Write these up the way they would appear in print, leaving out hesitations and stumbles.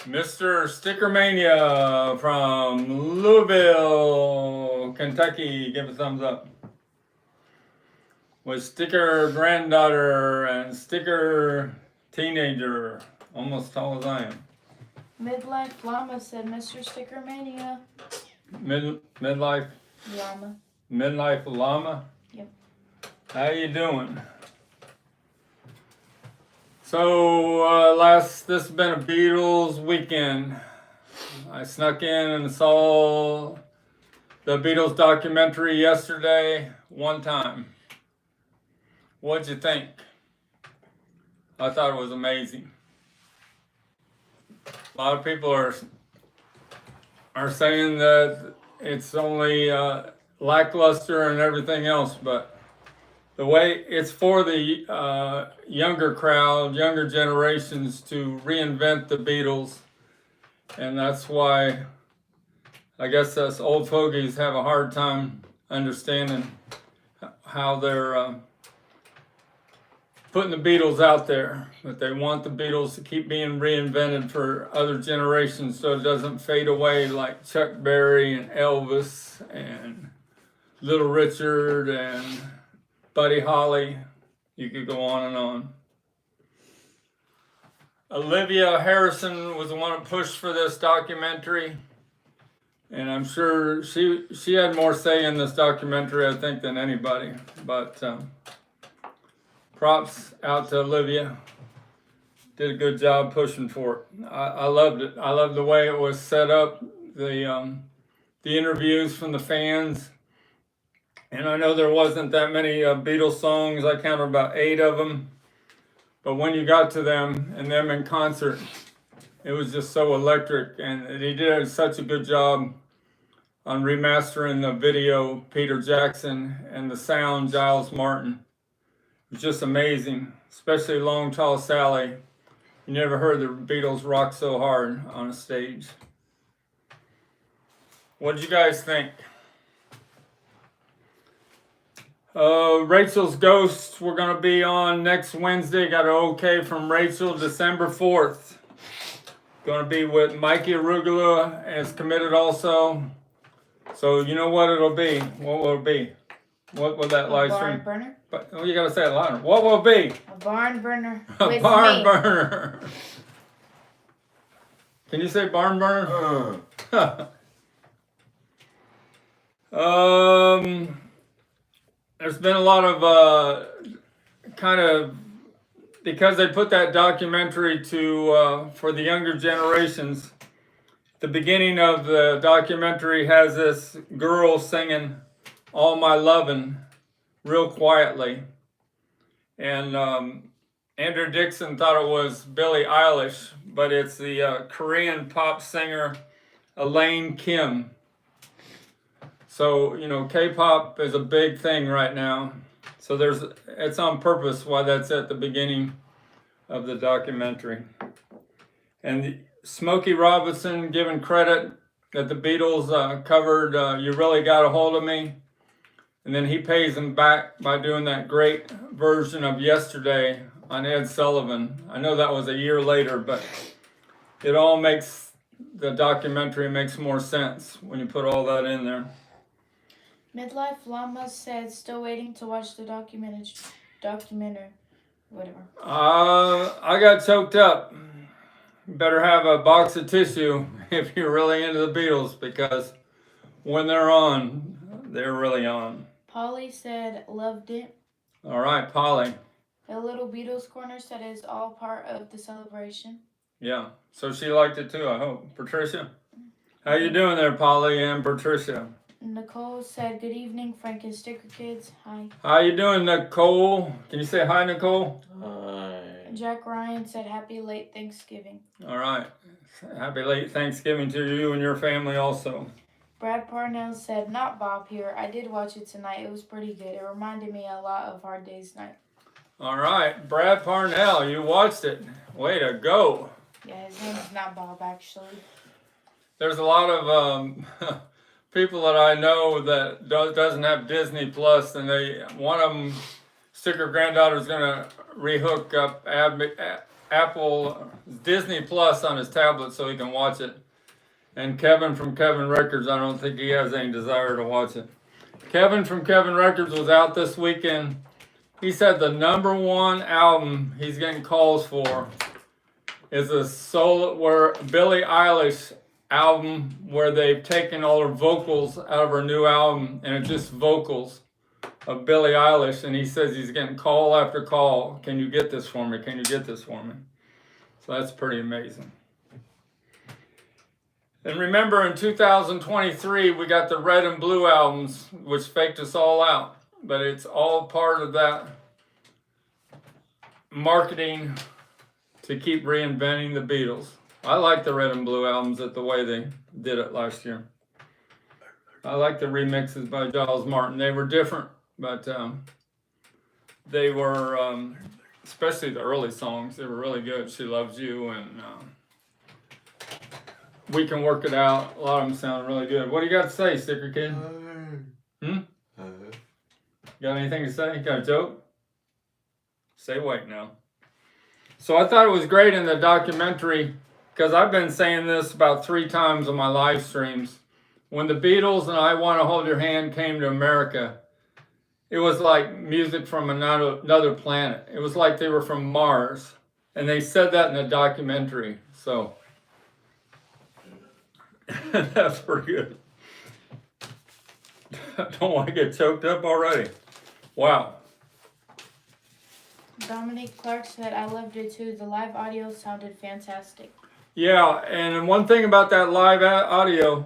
Mr. Stickermania from Louisville, Kentucky. Give a thumbs up. With sticker granddaughter and sticker teenager, almost tall as I am. Midlife Llama said, Mr. Stickermania. Midlife Llama. Midlife Llama. Yep. How you doing? So this has been a Beatles weekend. I snuck in and saw the Beatles documentary yesterday one time. What'd you think? I thought it was amazing. A lot of people are saying that it's only lackluster and everything else, but the way it's for the younger crowd, younger generations to reinvent the Beatles, and that's why I guess us old fogies have a hard time understanding how they're putting the Beatles out there, but they want the Beatles to keep being reinvented for other generations so it doesn't fade away like Chuck Berry and Elvis and Little Richard and Buddy Holly. You could go on and on. Olivia Harrison was the one that pushed for this documentary, and I'm sure she had more say in this documentary, I think, than anybody. But props out to Olivia. Did a good job pushing for it. I loved it. I loved the way it was set up, the interviews from the fans. And I know there wasn't that many Beatles songs. I counted about 8 of them. But when you got to them and them in concert, it was just so electric. And he did such a good job on remastering the video, Peter Jackson, and the sound, Giles Martin. It was just amazing, especially Long Tall Sally. You never heard the Beatles rock so hard on a stage. What did you guys think? Rachel's Ghosts, we're going to be on next Wednesday. Got an okay from Rachel, December 4th. Going to be with Mikey Arugula as committed also. So you know what it'll be. What will it be? What will that live stream? A barn burner? But, oh, you got to say it louder. What will it be? A barn burner. A barn burner. Can you say barn burner? There's been a lot of because they put that documentary for the younger generations. The beginning of the documentary has this girl singing "All My Lovin'" real quietly, and Andrew Dixon thought it was Billie Eilish, but it's the Korean pop singer Elaine Kim. So, you know, K-pop is a big thing right now. So it's on purpose why that's at the beginning of the documentary. And Smokey Robinson giving credit that the Beatles covered You Really Got a Hold of Me. And then he pays them back by doing that great version of Yesterday on Ed Sullivan. I know that was a year later, but it all makes, the documentary makes more sense when you put all that in there. Midlife Llama said, still waiting to watch the documentary, whatever. I got choked up. You better have a box of tissue if you're really into the Beatles, because when they're on, they're really on. Polly said, loved it. All right, Polly. A Little Beatles Corner said it's all part of the celebration. Yeah, so she liked it too, I hope. Patricia? How you doing there, Polly and Patricia? Nicole said, good evening, Frank and Sticker Kids. Hi. How you doing, Nicole? Can you say hi, Nicole? Hi. Jack Ryan said, happy late Thanksgiving. All right. Happy late Thanksgiving to you and your family also. Brad Parnell said, not Bob here. I did watch it tonight. It was pretty good. It reminded me a lot of Hard Day's Night. All right. Brad Parnell, you watched it. Way to go. Yeah, his name is not Bob, actually. There's a lot of people that I know that doesn't have Disney Plus, and one of them, Sticker Granddaughter, is going to rehook up Apple Disney Plus on his tablet so he can watch it. And Kevin from Kevin Records, I don't think he has any desire to watch it. Kevin from Kevin Records was out this weekend. He said the #1 album he's getting calls for is a solo where Billie Eilish album where they've taken all her vocals out of her new album and it's just vocals of Billie Eilish, and he says he's getting call after call. Can you get this for me? Can you get this for me? So that's pretty amazing. And remember, in 2023, we got the Red and Blue albums, which faked us all out. But it's all part of that marketing to keep reinventing the Beatles. I like the Red and Blue albums the way they did it last year. I like the remixes by Giles Martin. They were different, but they were, especially the early songs, they were really good. She Loves You and We Can Work It Out. A lot of them sound really good. What do you got to say, Sticker Kid? Got anything to say? Got a joke? Say wait now. So I thought it was great in the documentary, because I've been saying this about 3 times on my live streams. When the Beatles and I Want to Hold Your Hand came to America, it was like music from another planet. It was like they were from Mars. And they said that in the documentary. So that's pretty good. I don't want to get choked up already. Wow. Dominic Clark said, I loved it too. The live audio sounded fantastic. Yeah, and one thing about that live audio,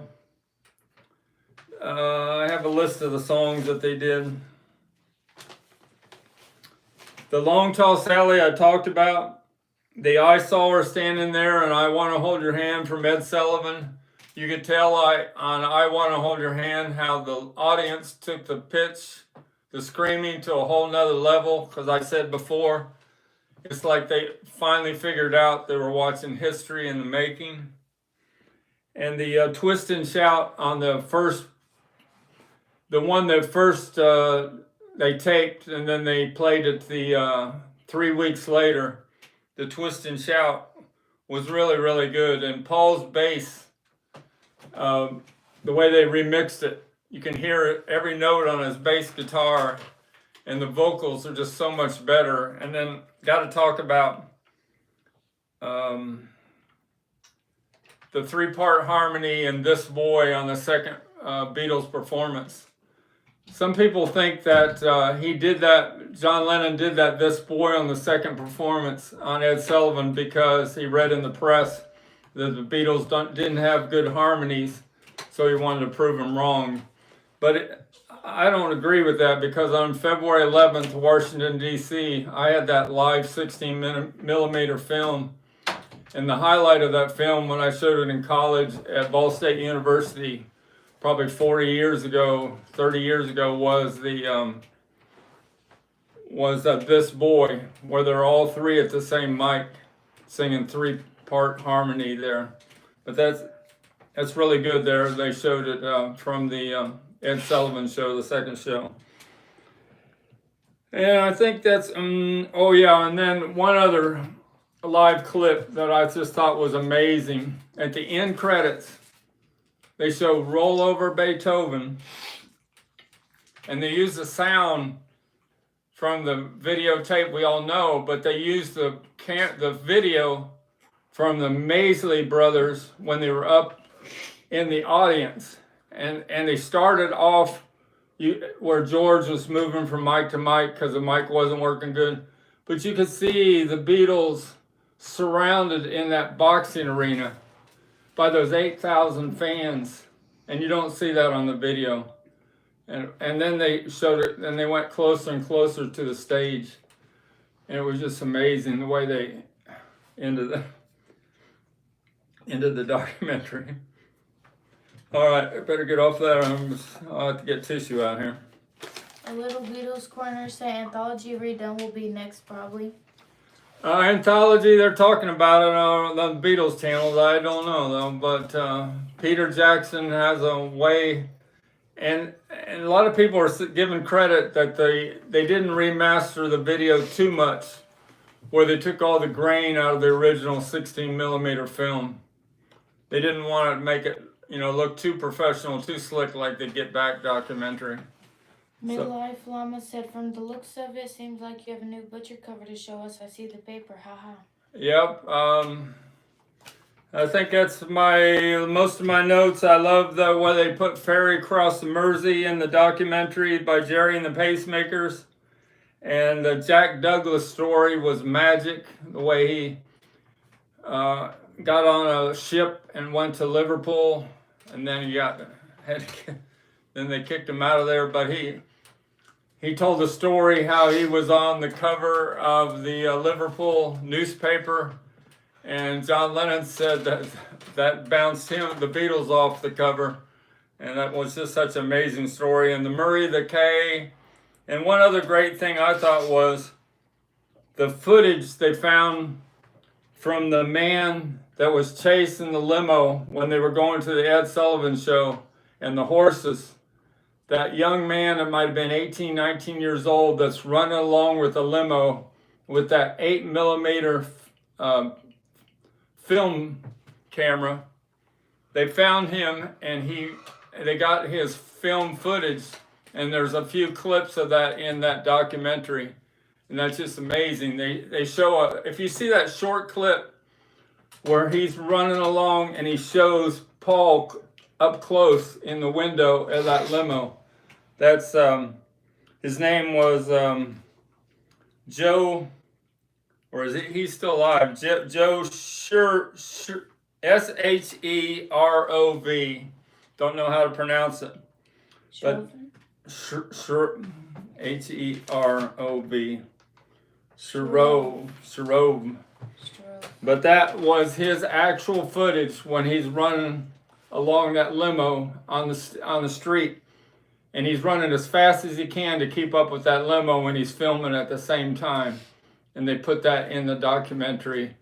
I have a list of the songs that they did. The Long Tall Sally I talked about. The I Saw Her Standing There and I Want to Hold Your Hand from Ed Sullivan. You could tell on I Want to Hold Your Hand how the audience took the pitch, the screaming to a whole nother level. Because I said before, it's like they finally figured out they were watching history in the making. And the Twist and Shout on the one that first they taped and then they played it 3 weeks later. The Twist and Shout was really, really good. And Paul's bass, the way they remixed it, you can hear every note on his bass guitar, and the vocals are just so much better. And then got to talk about the 3-part harmony in This Boy on the second Beatles performance. Some people think that John Lennon did that This Boy on the second performance on Ed Sullivan because he read in the press that the Beatles didn't have good harmonies, so he wanted to prove them wrong. But I don't agree with that, because on February 11th, Washington, D.C., I had that live 16-millimeter film. And the highlight of that film, when I showed it in college at Ball State University, probably 40 years ago, 30 years ago, was This Boy, where they're all 3 at the same mic singing 3-part harmony there. But that's really good there. They showed it from the Ed Sullivan show, the second show. And I think that's, oh yeah, and then one other live clip that I just thought was amazing. At the end credits, they show Roll Over Beethoven, and they use the sound from the videotape we all know, but they used the video from the Maisley brothers when they were up in the audience. And they started off where George was moving from mic to mic because the mic wasn't working good. But you could see the Beatles surrounded in that boxing arena by those 8,000 fans. And you don't see that on the video. And then they showed it, and they went closer and closer to the stage. And it was just amazing the way they ended the documentary. All right, I better get off that. I'll have to get tissue out here. A Little Beatles Corner say Anthology Redone will be next, probably. Anthology, they're talking about it on the Beatles channels. I don't know, though. But Peter Jackson has a way, and a lot of people are giving credit that they didn't remaster the video too much where they took all the grain out of the original 16 millimeter film. They didn't want to make it, look too professional, too slick like the Get Back documentary. Midlife Llama said, from the looks of it, seems like you have a new butcher cover to show us. I see the paper, haha. Yep. I think that's most of my notes. I love the way they put Ferry Across the Mersey in the documentary by Jerry and the Pacemakers. And the Jack Douglas story was magic. The way he got on a ship and went to Liverpool, and then then they kicked him out of there. But he told the story how he was on the cover of the Liverpool newspaper, and John Lennon said that bounced the Beatles off the cover, and that was just such an amazing story. And the Murray, the Kay, and one other great thing I thought was the footage they found from the man that was chasing the limo when they were going to the Ed Sullivan show, and the horses. That young man that might have been 18, 19 years old that's running along with a limo with that 8 millimeter film camera. They found him, and they got his film footage, and there's a few clips of that in that documentary, and that's just amazing. They show if you see that short clip where he's running along and he shows Paul up close in the window of that limo. That's his name was Joe, or is it? He's still alive. Joe Sherov. Don't know how to pronounce it, but Herov. Sherov. But that was his actual footage when he's running along that limo on the street. And he's running as fast as he can to keep up with that limo when he's filming at the same time. And they put that in the documentary.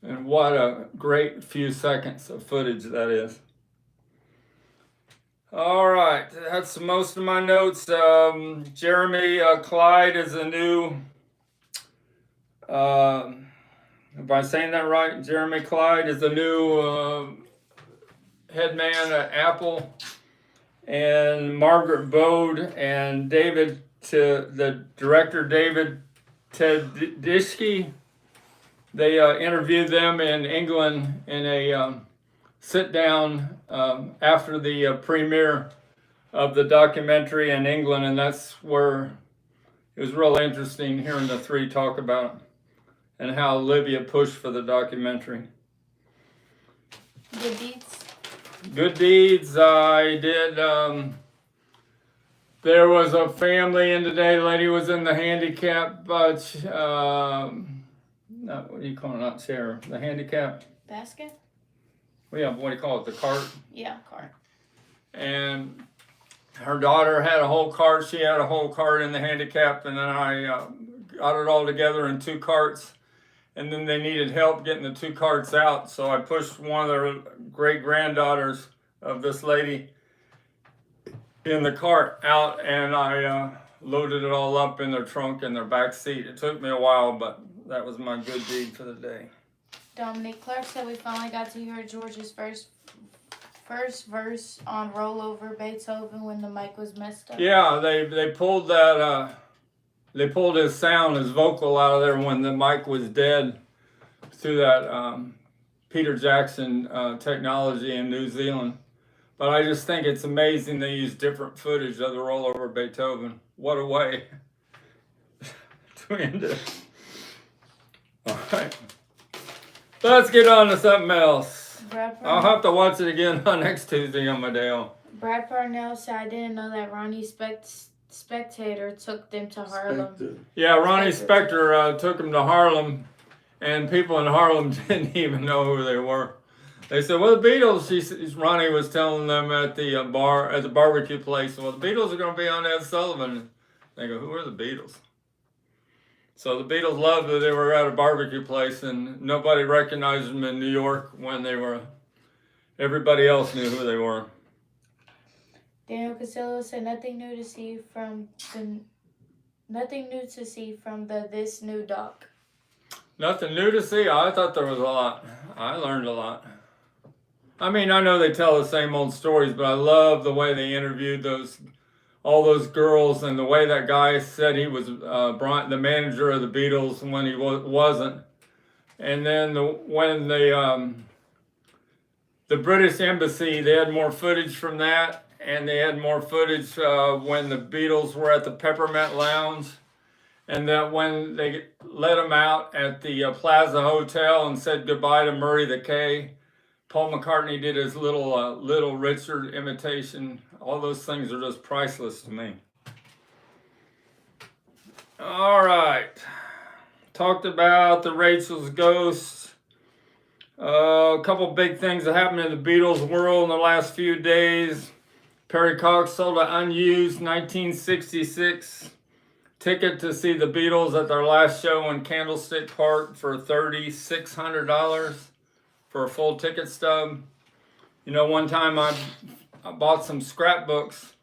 And what a great few seconds of footage that is. All right, that's most of my notes. Jeremy Clyde is a new, am I saying that right? Jeremy Clyde is the new head man at Apple. And Margaret Bode and the director David Tedeschi, they interviewed them in England in a sit down after the premiere of the documentary in England, and that's where it was real interesting hearing the three talk about it and how Olivia pushed for the documentary. Good deeds. Good deeds, I did. There was a family in today. The lady was in the handicap, what do you call it? Not chair. The handicap basket. Well, yeah, what do you call it? The cart. Yeah, cart. And her daughter had a whole cart. She had a whole cart in the handicap, and then I got it all together in 2 carts. And then they needed help getting the 2 carts out, so I pushed one of the great-granddaughters of this lady in the cart out, and I loaded it all up in their trunk and their back seat. It took me a while, but that was my good deed for the day. Dominic Clark said we finally got to hear George's first verse on Rollover Beethoven when the mic was messed up. Yeah, they pulled that. They pulled his sound, his vocal out of there when the mic was dead through that Peter Jackson technology in New Zealand. But I just think it's amazing they use different footage of the Rollover Beethoven. What a way to end it. All right. Let's get on to something else. I'll have to watch it again next Tuesday on my day off. Brad Parnell said, I didn't know that Ronnie Spector took them to Harlem. Yeah, Ronnie Spector took them to Harlem, and people in Harlem didn't even know who they were. They said, well, the Beatles, Ronnie was telling them at the bar, at the barbecue place, well, the Beatles are going to be on Ed Sullivan. They go, who are the Beatles? So the Beatles loved that they were at a barbecue place, and nobody recognized them in New York when they were, everybody else knew who they were. Daniel Casillo said nothing new to see from the This New Doc. Nothing new to see. I thought there was a lot. I learned a lot. I mean, I know they tell the same old stories, but I love the way they interviewed all those girls, and the way that guy said he was the manager of the Beatles when he wasn't. And then when the British Embassy, they had more footage from that, and they had more footage when the Beatles were at the Peppermint Lounge, and that when they let them out at the Plaza Hotel and said goodbye to Murray the K, Paul McCartney did his Little Richard imitation. All those things are just priceless to me. All right. Talked about the Rachel's Ghost. A couple big things that happened in the Beatles world in the last few days. Perry Cox sold an unused 1966 ticket to see the Beatles at their last show in Candlestick Park for $3,600 for a full ticket stub. You know, one time I bought some scrapbooks,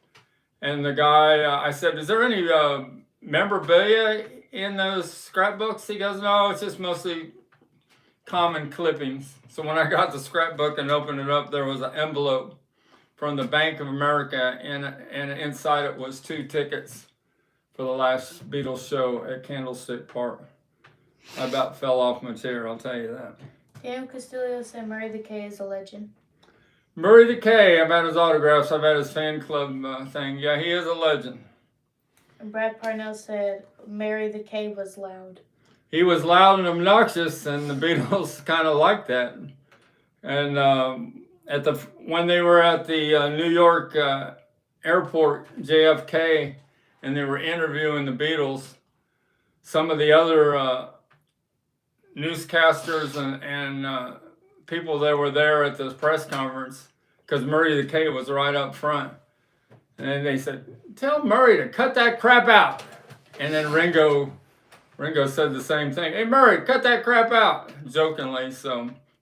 and the guy, I said, is there any memorabilia in those scrapbooks? He goes, no, it's just mostly common clippings. So when I got the scrapbook and opened it up, there was an envelope from the Bank of America, and inside it was 2 tickets for the last Beatles show at Candlestick Park. I about fell off my chair, I'll tell you that. Daniel Castillo said Murray the K is a legend. Murray the K, I've had his autographs, I've had his fan club thing. Yeah, he is a legend. And Brad Parnell said Murray the K was loud. He was loud and obnoxious, and the Beatles kind of liked that. And when they were at the New York airport, JFK, and they were interviewing the Beatles, some of the other newscasters and people that were there at this press conference, because Murray the K was right up front, and they said, tell Murray to cut that crap out. And then Ringo said the same thing. Hey, Murray, cut that crap out, jokingly.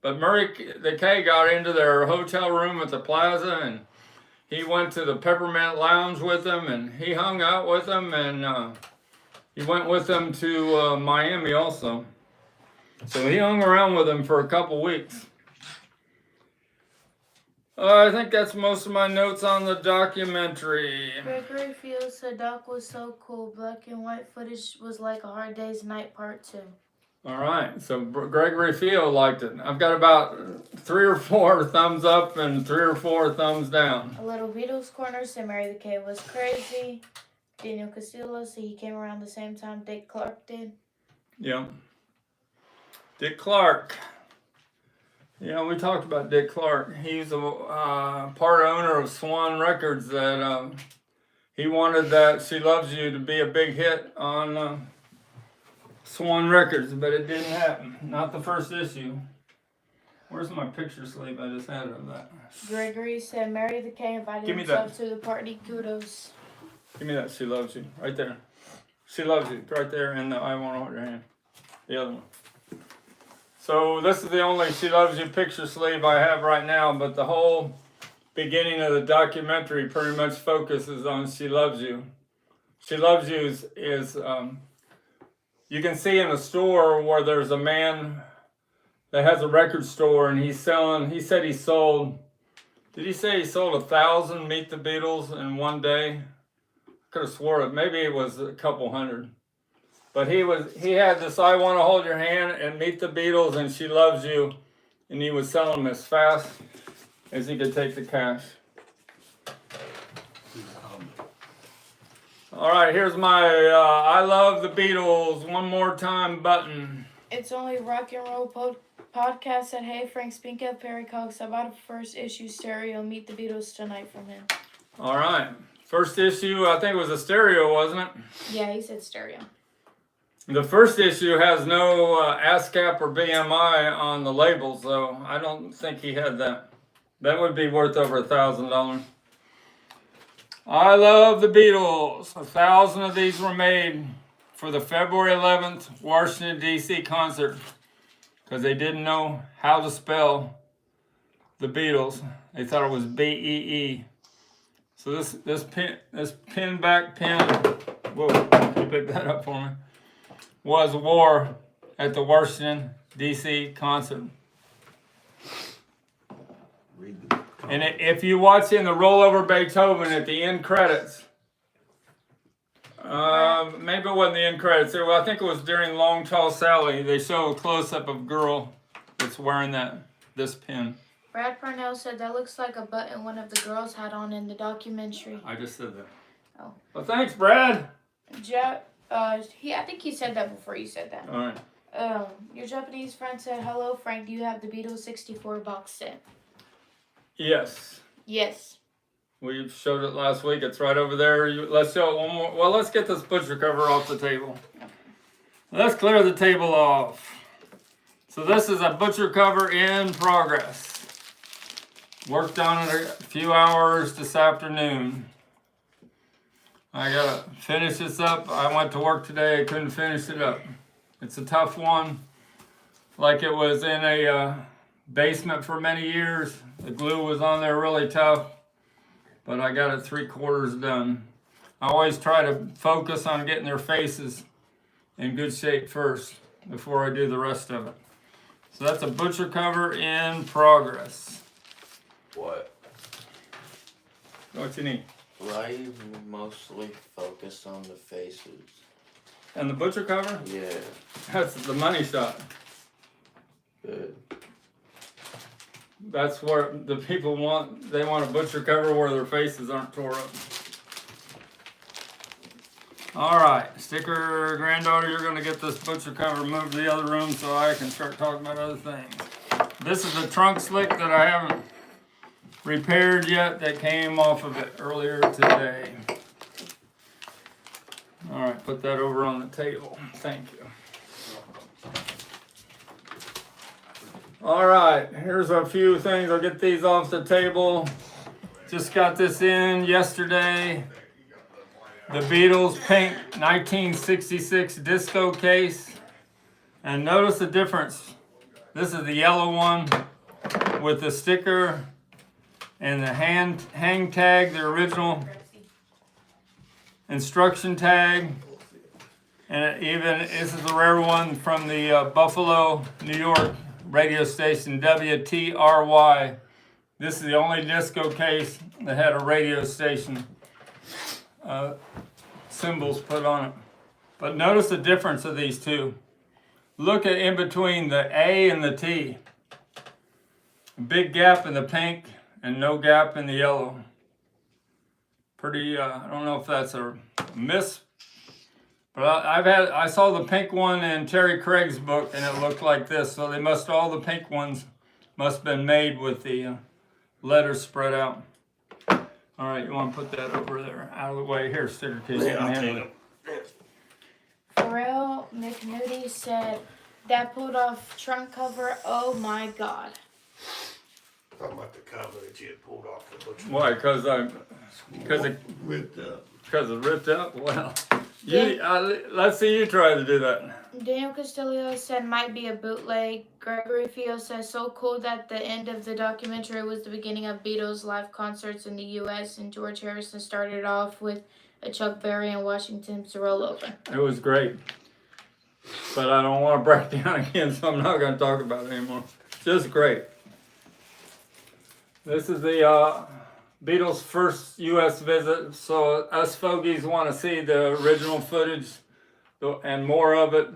But Murray the K got into their hotel room at the Plaza, and he went to the Peppermint Lounge with them, and he hung out with them, and he went with them to Miami also. So he hung around with them for a couple weeks. I think that's most of my notes on the documentary. Gregory Fields said Doc was so cool. Black and white footage was like a Hard Day's Night Part 2. All right, so Gregory Field liked it. I've got about 3 or 4 thumbs up and 3 or 4 thumbs down. A Little Beatles Corner said Mary the K was crazy. Daniel Castillo said he came around the same time Dick Clark did. Yeah. Dick Clark. Yeah, we talked about Dick Clark. He's a part owner of Swan Records. That he wanted that She Loves You to be a big hit on Swan Records, but it didn't happen. Not the first issue. Where's my picture sleeve I just had of that? Gregory said Mary the K invited himself to the party. Kudos. Give me that She Loves You. Right there. She Loves You. Right there in the I Want to Hold Your Hand. The other one. So this is the only She Loves You picture sleeve I have right now, but the whole beginning of the documentary pretty much focuses on She Loves You. She Loves You is you can see in a store where there's a man that has a record store, and he said he sold, did he say he sold 1,000 Meet the Beatles in one day? I could have swore it, maybe it was a couple hundred. But he had this I Want to Hold Your Hand and Meet the Beatles and She Loves You, and he was selling them as fast as he could take the cash. All right, here's my I Love the Beatles one more time button. It's only rock and roll podcast said, hey, Frank Spinka, Perry Cox, I bought a first issue stereo, Meet the Beatles tonight from him. All right, first issue, I think it was a stereo, wasn't it? Yeah, he said stereo. The first issue has no ASCAP or BMI on the label, so I don't think he had that. That would be worth over $1,000. I Love the Beatles. 1,000 of these were made for the February 11th Washington, D.C. concert because they didn't know how to spell the Beatles. They thought it was B-E-E. So this pin back pin, whoa, can you pick that up for me? Was wore at the Washington, D.C. concert. And if you watch in the rollover Beethoven at the end credits, maybe it wasn't the end credits. I think it was during Long Tall Sally. They show a close-up of a girl that's wearing this pin. Brad Parnell said that looks like a button one of the girls had on in the documentary. I just said that. Oh. Well, thanks, Brad. I think he said that before you said that. All right. Your Japanese friend said, "Hello, Frank. Do you have the Beatles '64 box set?" Yes. Yes. We showed it last week. It's right over there. Let's show it one more. Well, let's get this butcher cover off the table. Okay. Let's clear the table off. So this is a butcher cover in progress. Worked on it a few hours this afternoon. I gotta finish this up. I went to work today. I couldn't finish it up. It's a tough one. Like it was in a basement for many years. The glue was on there really tough. But I got it 3/4 done. I always try to focus on getting their faces in good shape first before I do the rest of it. So that's a butcher cover in progress. What? What you need? Why you mostly focus on the faces? And the butcher cover? Yeah. That's the money shot. Good. That's where the people want. They want a butcher cover where their faces aren't tore up. All right, sticker granddaughter, you're gonna get this butcher cover moved to the other room so I can start talking about other things. This is the trunk slick that I haven't repaired yet that came off of it earlier today. All right, put that over on the table. Thank you. All right, here's a few things. I'll get these off the table. Just got this in yesterday. The Beatles pink 1966 disco case. And notice the difference. This is the yellow one with the sticker and the hang tag, the original instruction tag. And this is the rare one from the Buffalo, New York radio station WTRY. This is the only disco case that had a radio station symbols put on it. But notice the difference of these two. Look at in between the A and the T. A big gap in the pink and no gap in the yellow. Pretty, I don't know if that's a miss. But I saw the pink one in Terry Craig's book, and it looked like this. So all the pink ones must have been made with the letters spread out. All right, you want to put that over there, out of the way. Here, sticker case. You can handle it. Pharrell McNudie said, "That pulled off trunk cover. Oh my God." Talking about the cover that you had pulled off the butcher. Why? Because it Ripped up. Because it ripped up? Well, let's see you try to do that. Daniel Castillo said might be a bootleg. Gregory Fio says so cool that the end of the documentary was the beginning of Beatles live concerts in the U.S. and George Harrison started off with a Chuck Berry and Washington's rollover. It was great. But I don't want to break down again, so I'm not going to talk about it anymore. Just great. This is the Beatles' first U.S. visit, so us fogies want to see the original footage and more of it.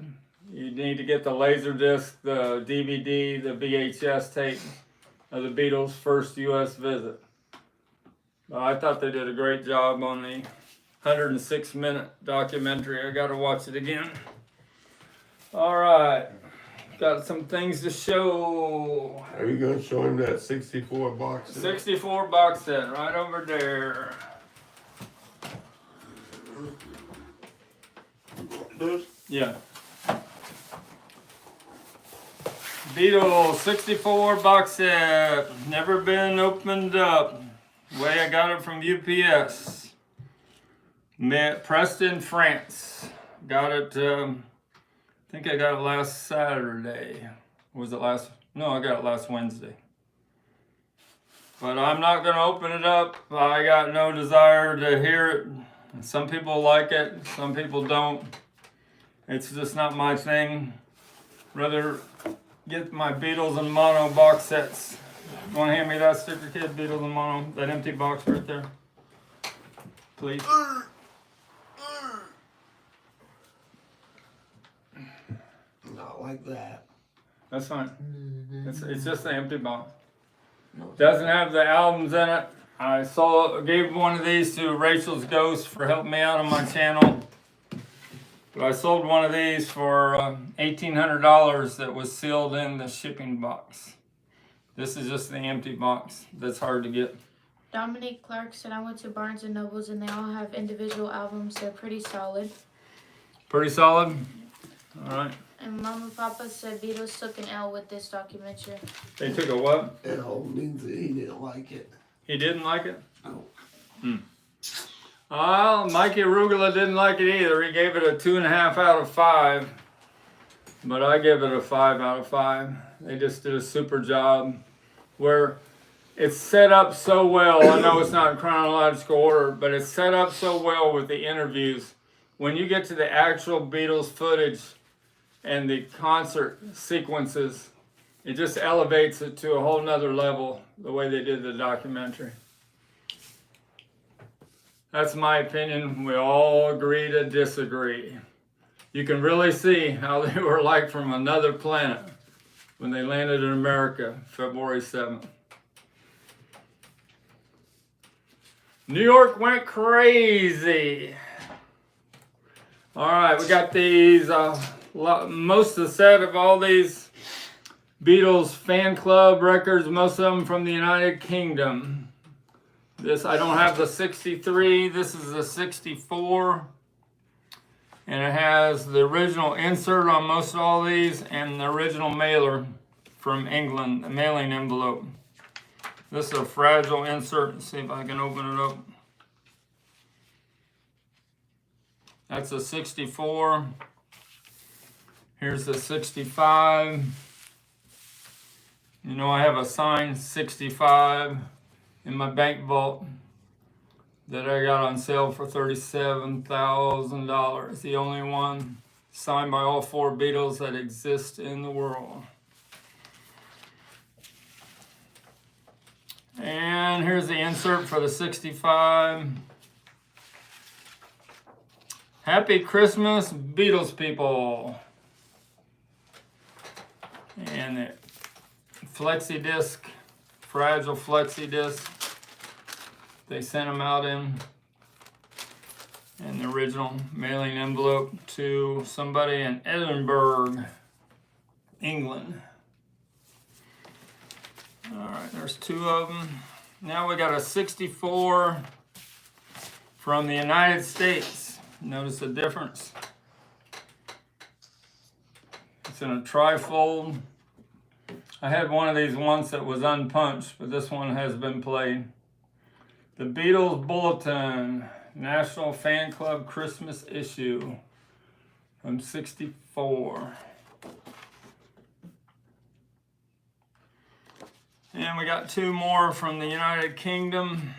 You need to get the Laserdisc, the DVD, the VHS tape of the Beatles' first U.S. visit. I thought they did a great job on the 106-minute documentary. I got to watch it again. All right. Got some things to show. Are you going to show him that 64 box set? 64 box set right over there. Yeah. Beatles 64 box set. Never been opened up. Way I got it from UPS. Preston, France. Got it. I think I got it last Saturday. Was it last? No, I got it last Wednesday. But I'm not going to open it up. I got no desire to hear it. Some people like it. Some people don't. It's just not my thing. rather get my Beatles and Mono box sets. You want to hand me that sticker, kid? Beatles and Mono, that empty box right there, please. Not like that. That's fine. It's just an empty box. No, Doesn't have the albums in it. I gave one of these to Rachel's Ghost for helping me out on my channel. But I sold one of these for $1,800 that was sealed in the shipping box. This is just the empty box that's hard to get. Dominic Clark said, I went to Barnes & Nobles and they all have individual albums. They're pretty solid. Pretty solid? All right. And Mama Papa said Beatles took an L with this documentary. They took a what? L means that he didn't like it. He didn't like it? No. Well, Mikey Arugula didn't like it either. He gave it a 2.5 out of 5. But I give it a 5 out of 5. They just did a super job where it's set up so well. I know it's not in chronological order, but it's set up so well with the interviews. When you get to the actual Beatles footage and the concert sequences, it just elevates it to a whole nother level, the way they did the documentary. That's my opinion. We all agree to disagree. You can really see how they were like from another planet when they landed in America, February 7th. New York went crazy. All right, we got these, most of the set of all these Beatles fan club records, most of them from the United Kingdom. This, I don't have the 63, this is the 64. And it has the original insert on most of all these and the original mailer from England, the mailing envelope. This is a fragile insert. Let's see if I can open it up. That's a 64. Here's the 65. You know, I have a signed 65 in my bank vault that I got on sale for $37,000. The only one signed by all 4 Beatles that exist in the world. And here's the insert for the 65. Happy Christmas, Beatles people. And the flexi disc, fragile flexi disc. They sent them out in the original mailing envelope to somebody in Edinburgh, England. All right, there's 2 of them. Now we got a 64 from the United States. Notice the difference. It's in a trifold. I had one of these once that was unpunched, but this one has been played. The Beatles Bulletin, National Fan Club Christmas issue from 64. And we got 2 more from the United Kingdom.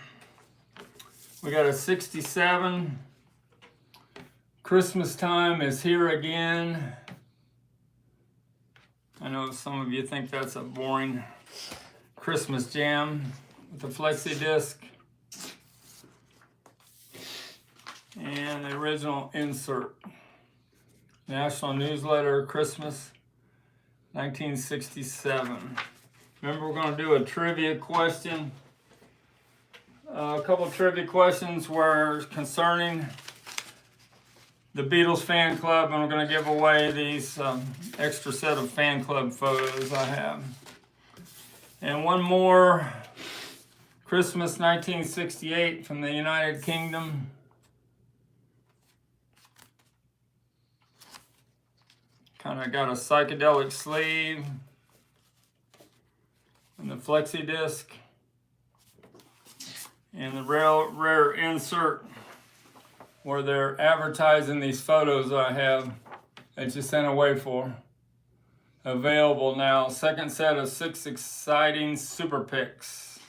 We got a 67. Christmas time is here again. I know some of you think that's a boring Christmas jam with the flexi disc. And the original insert. National Newsletter, Christmas, 1967. Remember, we're going to do a trivia question. A couple of trivia questions were concerning the Beatles fan club, and we're going to give away these extra set of fan club photos I have. And one more, Christmas 1968 from the United Kingdom. Kind of got a psychedelic sleeve and the flexi disc and the rare insert where they're advertising these photos I have that you sent away for. Available now. Second set of 6 exciting super pics.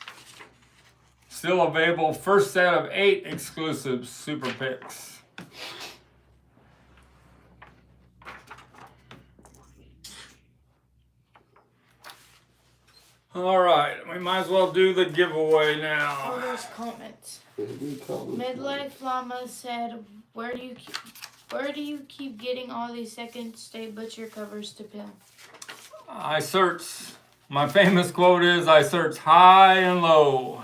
Still available. First set of 8 exclusive super pics. All right, we might as well do the giveaway Oh, now. there's comments. We call it- Midlife Llama said, where do you keep getting all these second state butcher covers to pin? I search. My famous quote is, "I search high and low."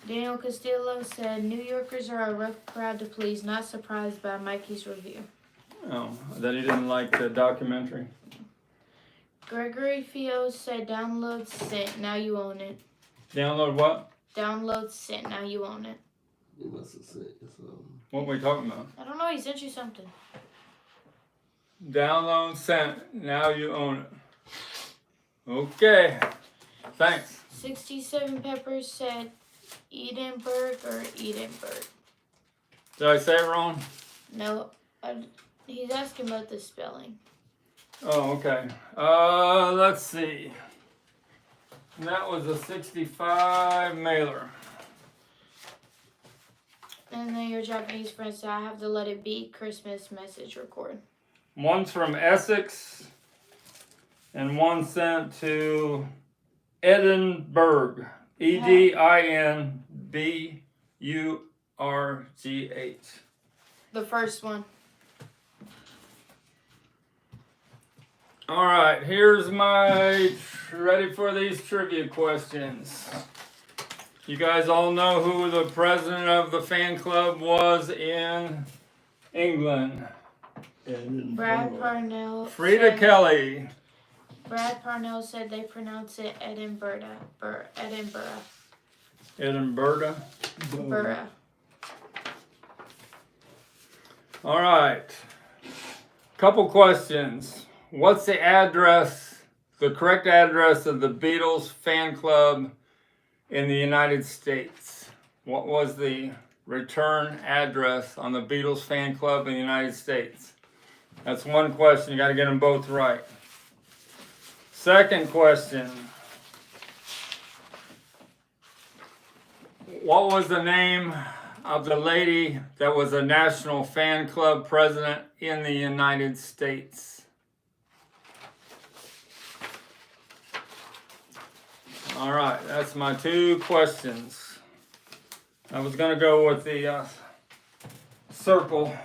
Daniel Castillo said, New Yorkers are a rough crowd to please. Not surprised by Mikey's review. Oh, that he didn't like the documentary. Gregory Fio said, download sent. Now you own it. Download what? Download sent. Now you own it. You must have said something. What were we talking about? I don't know. He sent you something. Download sent. Now you own it. Okay. Thanks. 67 Peppers said, Edinburgh or Edinburgh? Did I say it wrong? No, he's asking about the spelling. Oh, okay. Let's see. That was a 65 mailer. And then your Japanese friend said, I have to let it be. Christmas message record. One's from Essex, and one sent to Edinburgh. EDINBURGH. The first one. All right, here's my ready for these trivia questions. You guys all know who the president of the fan club was in England. Brad Parnell. Frida said, Kelly. Brad Parnell said they pronounce it Edinburgh. Edinburgh. Edinburgh. Borough. All right. Couple questions. What's the address, the correct address of the Beatles fan club in the United States? What was the return address on the Beatles fan club in the United States? That's one question. You got to get them both right. Second question. What was the name of the lady that was a national fan club president in the United States? All right, that's my two questions. I was going to go with the circle.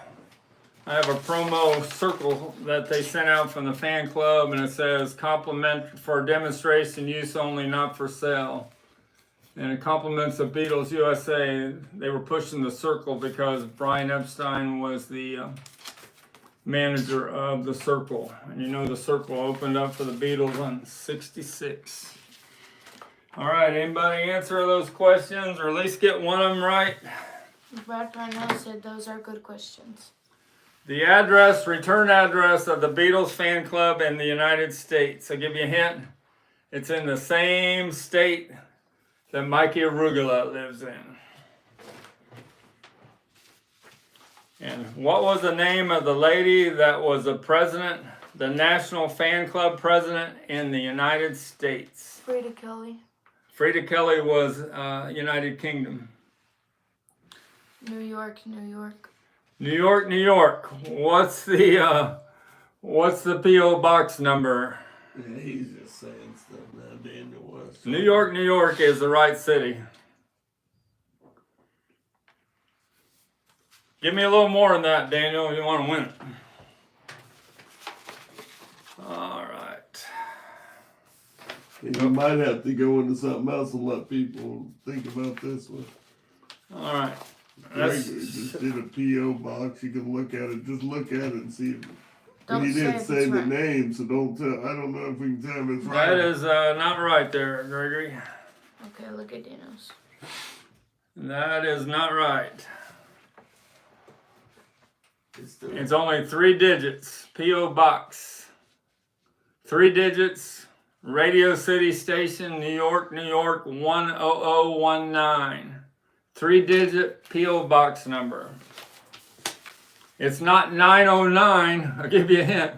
I have a promo circle that they sent out from the fan club, and it says compliment for demonstration use only, not for sale. And it compliments the Beatles USA. They were pushing the circle because Brian Epstein was the manager of the circle. And you know the circle opened up for the Beatles on '66. All right, anybody answer those questions or at least get one of them right? Brad Parnell said those are good questions. The address, return address of the Beatles fan club in the United States. I'll give you a hint. It's in the same state that Mikey Arugula lives in. And what was the name of the lady that was the president, the national fan club president in the United States? Frida Kelly. Frida Kelly was United Kingdom. New York, New York. New York, New York. What's the P.O. box number? Yeah, he's just saying stuff now, Daniel was. New York, New York is the right city. Give me a little more than that, Daniel, if you want to win it. All right. You might have to go into something else and let people think about this one. All right. Gregory just did a P.O. box. You can look at it. Just look at it and see if. Don't he say didn't if say it's the right. name, so don't tell. I don't know if we can tell him it's right. That is not right there, Gregory. Okay, look at Daniel's. That is not right. It's It's only 3 digits. P.O. box. 3 digits. Radio City Station, New York, New York 10019. 3-digit P.O. box number. It's not 909, I'll give you a hint,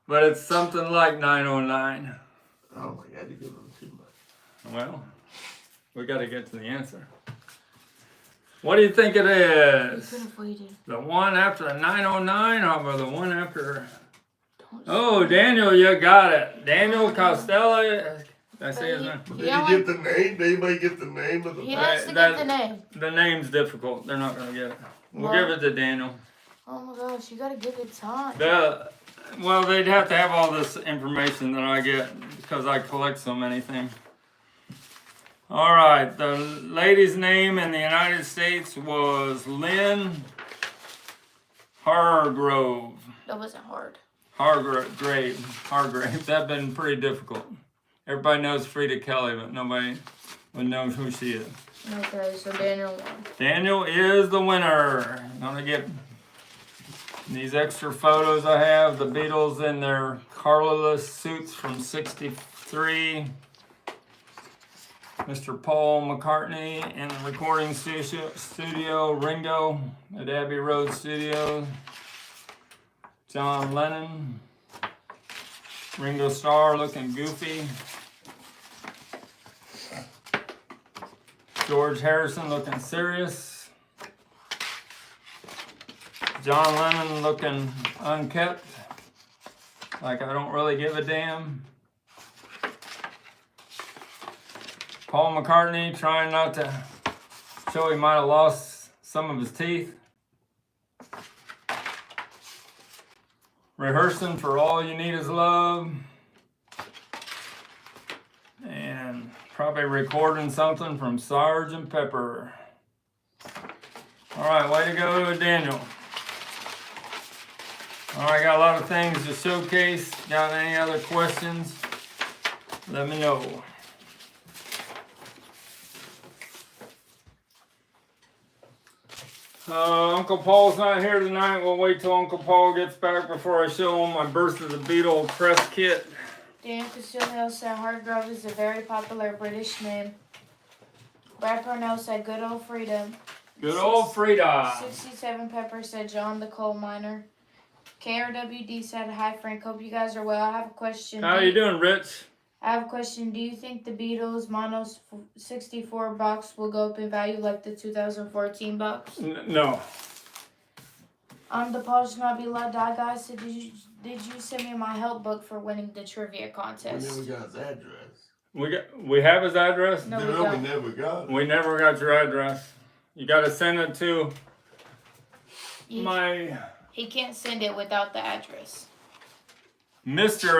but it's something like 909. Oh my God, you give him too much. Well, we got to get to the answer. What do you think it You is? could have waited. The one after the 909 or the one after... Don't Oh, Daniel, you got it. Daniel Did I say his name? Did Yeah, you get the name? Did anybody get the name of the He person? has to get the name. The name's difficult. They're not gonna get it. We'll Well- give it to Daniel. Oh my gosh, you gotta give it time. Well, they'd have to have all this information that I get because I collect so many things. All right, the lady's name in the United States was Lynn Hargrove. That wasn't hard. Hargrave. That's been pretty difficult. Everybody knows Frida Kelly, but nobody would know who she is. Okay, so Daniel won. Daniel is the winner. Gonna get these extra photos I have. The Beatles in their collarless suits from '63. Mr. Paul McCartney in the recording studio. Ringo at Abbey Road Studios. John Lennon. Ringo Starr looking goofy. George Harrison looking serious. John Lennon looking unkept. Like I don't really give a damn. Paul McCartney trying not to show he might have lost some of his teeth. Rehearsing for All You Need Is Love. And probably recording something from Sgt. Pepper. Alright, way to go, Daniel. Alright, got a lot of things to showcase. Got any other questions? Let me know. Uncle Paul's not here tonight. We'll wait till Uncle Paul gets back before I show him my Birth of the Beatles press kit. Daniel Castillo said Hargrove is a very popular British name. Brad Parnell said good old freedom. Good old Frida. 67 Pepper said John the coal miner. KRWD said hi Frank, hope you guys are well. I have a question. How you doing, Rich? I have a question. Do you think the Beatles Mono 64 box will go up in value like the 2014 box? No. The Paul Should Not Be Let Die guy said, did you send me my help book for winning the trivia We contest? never got his address. We have his address? No, we we don't. never got it. We never got your address. You gotta send it to my He can't send it without the address. Mr.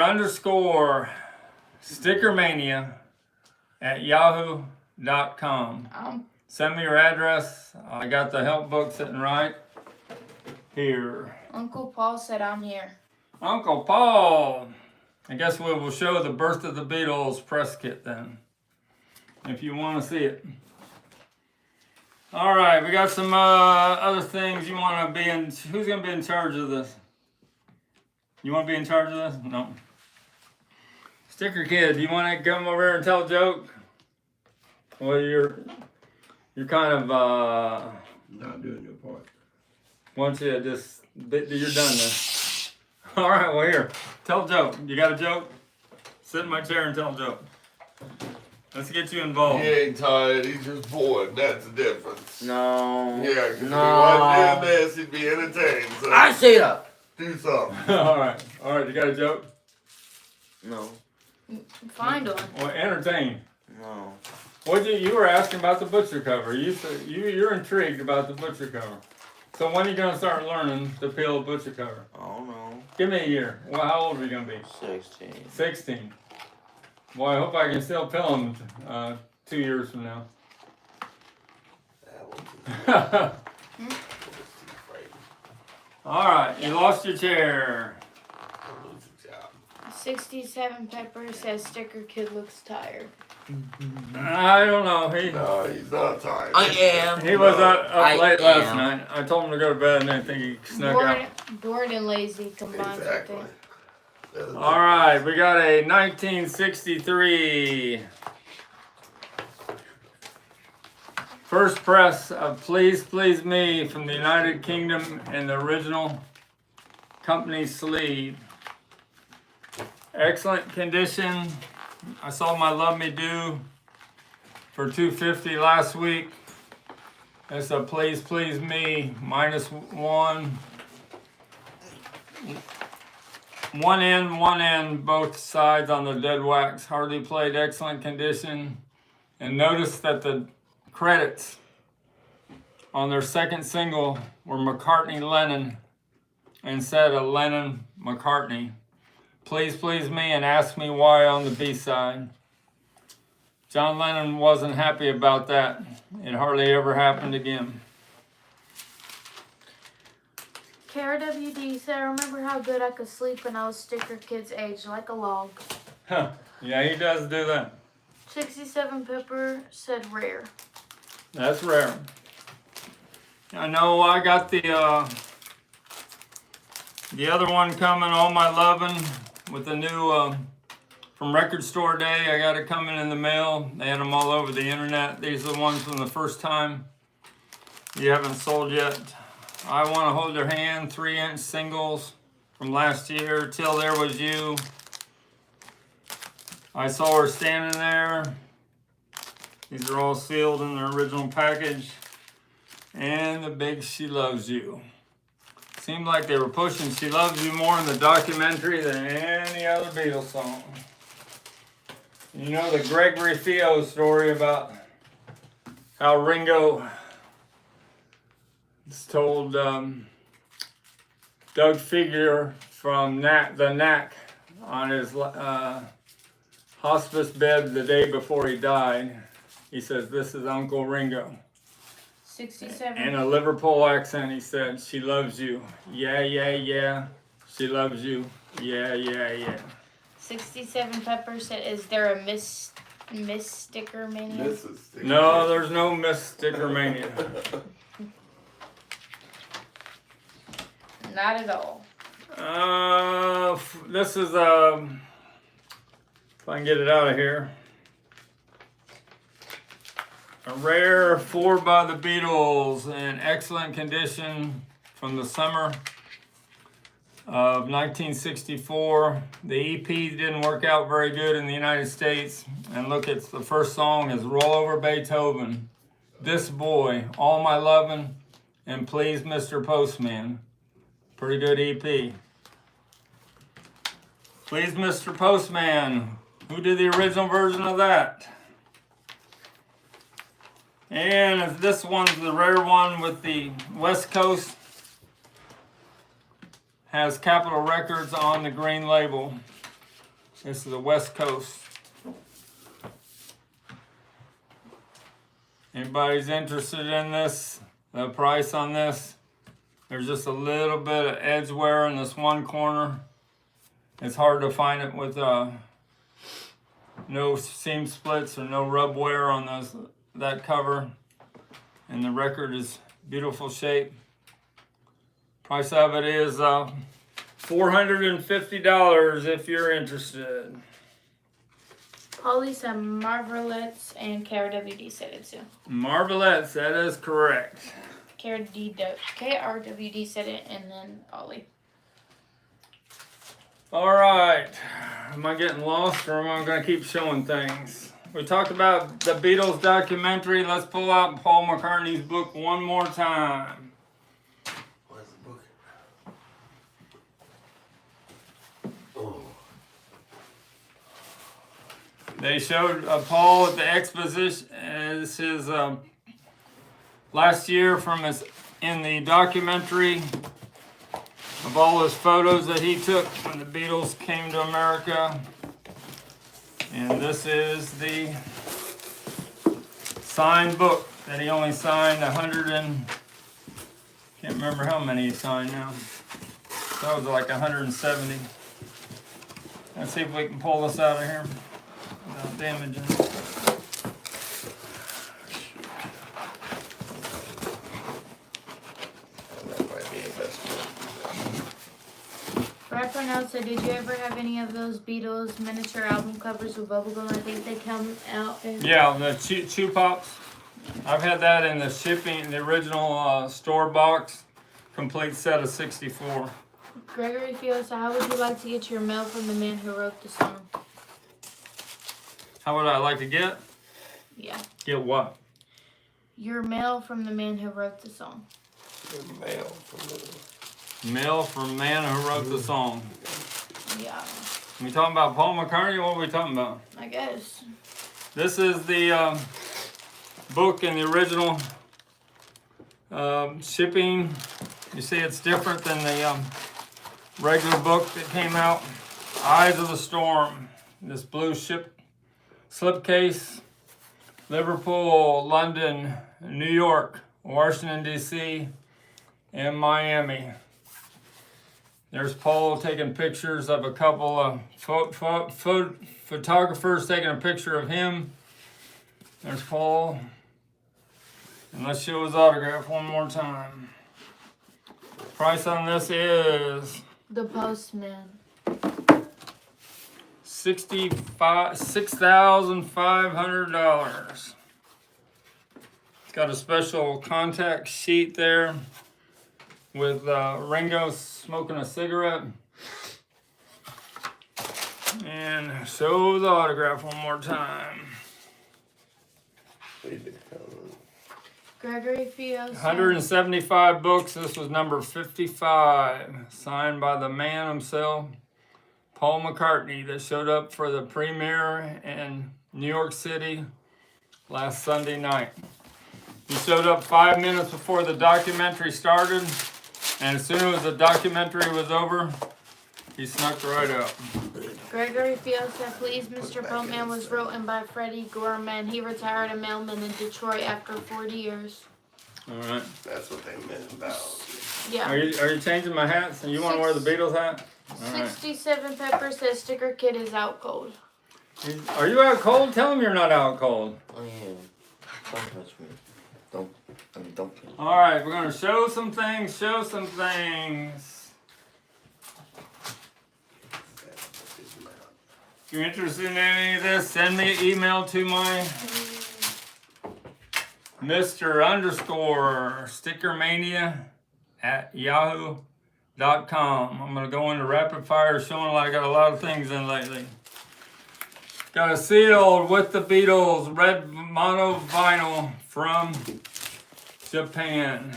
_STICKERMANIA at yahoo.com. Send me your address. I got the help book sitting right here. Uncle Paul said I'm here. Uncle Paul. I guess we will show the Birth of the Beatles press kit then, if you want to see it. All right, we got some other things you want to be in. Who's going to be in charge of this? You want to be in charge of this? No. Sticker Kid, do you want to come over here and tell a joke? Well, you're kind of Not doing your part. why don't you just you're done then. All right, well here, tell a joke. You got a joke? Sit in my chair and tell a joke. Let's get you involved. He ain't tired, he's just bored. That's the difference. No. Yeah, because if he No. wasn't doing this, he'd be entertained. So I see it up. do something. All right, you got a joke? No. Find one. Well, entertain. No. What you were asking about the butcher cover? You said you're intrigued about the butcher cover. So when are you gonna start learning to peel a butcher cover? Oh no. Give me a year. Well, how old are you gonna be? 16. 16. Boy, I hope I can still peel them 2 years from now. That was All right, you lost your chair. 67 Pepper says Sticker Kid looks tired. I don't know. No, he's not tired. I am. He was up late last am. night. I told him to go to bed, and I think he snuck out. Bored and lazy combined. Exactly. I think. All right, we got a 1963 first press of Please Please Me from the United Kingdom in the original company sleeve. Excellent condition. I sold my Love Me Do for $250 last week. It's a Please Please Me -1. One end, both sides on the dead wax. Hardly played, excellent condition. And notice that the credits on their second single were McCartney-Lennon instead of Lennon-McCartney. Please Please Me and Ask Me Why on the B-side. John Lennon wasn't happy about that. It hardly ever happened again. KRWD said, I remember how good I could sleep when I was sticker kid's age, like a log. Huh. Yeah, he does do that. 67 Pepper said rare. That's rare. I know I got the other one coming, All My Lovin', with the new from Record Store Day. I got it coming in the mail. They had them all over the internet. These are the ones from the first time. You haven't sold yet. I Want to Hold Your Hand, 3-inch singles from last year. Till There Was You. I Saw Her Standing There. These are all sealed in their original package. And the big She Loves You. Seemed like they were pushing She Loves You more in the documentary than any other Beatles song. You know the Gregory Fio story about how Ringo told Doug Figure from the Knack on his hospice bed the day before he died. He says, "This is Uncle Ringo." 67. In a Liverpool accent, he said, "She loves you. Yeah, yeah, yeah. She loves you. Yeah, yeah, yeah." 67 Pepper said, is there a Miss STICKERMANIA? Mrs. Sticker. No, there's no Miss STICKERMANIA. Not at all. This is if I can get it out of here. A rare 4 by the Beatles in excellent condition from the summer of 1964. The EP didn't work out very good in the United States. And look, it's the first song is Roll Over Beethoven, This Boy, All My Lovin', and Please Mr. Postman. Pretty good EP. Please Mr. Postman. Who did the original version of that? And if this one's the rare one with the West Coast, has Capitol Records on the green label. This is the West Coast. Anybody's interested in this? The price on this? There's just a little bit of edge wear in this one corner. It's hard to find it with no seam splits or no rub wear on that cover. And the record is beautiful shape. Price of it is $450 if you're interested. Holly said Marvelettes and KRWD said it too. Marvelettes, that is correct. KRWD said it and then Ollie. All right, am I getting lost or am I going to keep showing things? We talked about the Beatles documentary. Let's pull out Paul McCartney's book one more time. What's the book? Oh. They showed Paul at the exposition as his last year from in the documentary of all his photos that he took when the Beatles came to America. And this is the signed book that he only signed 100 and can't remember how many he signed now. That was like 170. Let's see if we can pull this out of here without damaging it. That might be the best one. Brad Parnell said, did you ever have any of those Beatles miniature album covers with bubblegum? I think they come out in... Yeah, the chew pops. I've had that in the shipping, the original store box, complete set of 64. Gregory Fields said, how would you like to get your mail from the man who wrote the song? How would I like to get? Yeah. Get what? Your mail from the man who wrote the song. Good mail from the... Mail from man who wrote the song. Yeah, We talking about Paul McCartney? What are we talking about? I guess. This is the book in the original shipping. You see it's different than the regular book that came out. Eyes of the Storm. This blue slipcase. Liverpool, London, New York, Washington, D.C., and Miami. There's Paul taking pictures of a couple of photographers taking a picture of him. There's Paul. And let's show his autograph one more time. Price on this is The Postman. $6,500. It's got a special contact sheet there with Ringo smoking a cigarette. And show the autograph one more time. Gregory Fields. 175 books. This was number 55, signed by the man himself, Paul McCartney, that showed up for the premiere in New York City last Sunday night. He showed up 5 minutes before the documentary started, and as soon as the documentary was over, he snuck right up. Gregory Fields said, "Please, Mr. Postman" was written by Freddie Gorman. He retired a mailman in Detroit after 40 years. All right. That's what they meant about. Yeah. Are you changing my hat? So you want to wear the Beatles hat? All right. 67 Pepper says Sticker Kid is out cold. Are you out cold? Tell him you're not out cold. I am. Don't touch me. Don't. I mean, don't. All right, we're gonna show some things. If you're interested in any of this, send me an email to my Mr._STICKERMANIA@yahoo.com. I'm gonna go into rapid fire, showing like I got a lot of things in lately. Got a sealed with the Beatles red mono vinyl from Japan.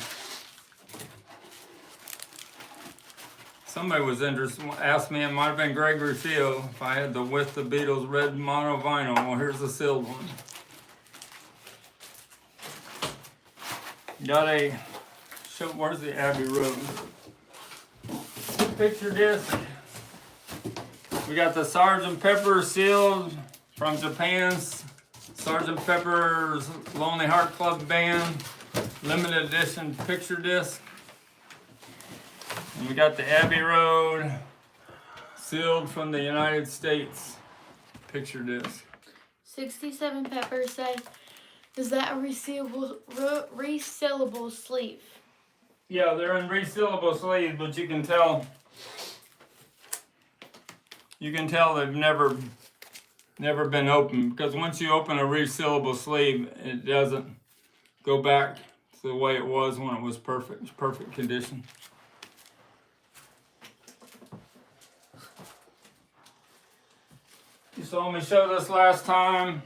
Somebody was interested, asked me, it might have been Gregory Field, if I had the With the Beatles red mono vinyl. Well, here's the sealed one. Got a, where's the Abbey Road? Picture disc. We got the Sgt. Pepper sealed from Japan's Sgt. Pepper's Lonely Heart Club Band limited edition picture disc. And we got the Abbey Road sealed from the United States picture disc. 67 Pepper said, "Is that a resealable sleeve?" Yeah, they're in resealable sleeves, but you can tell they've never been opened, because once you open a resealable sleeve, it doesn't go back to the way it was when it was perfect condition. You saw me show this last time.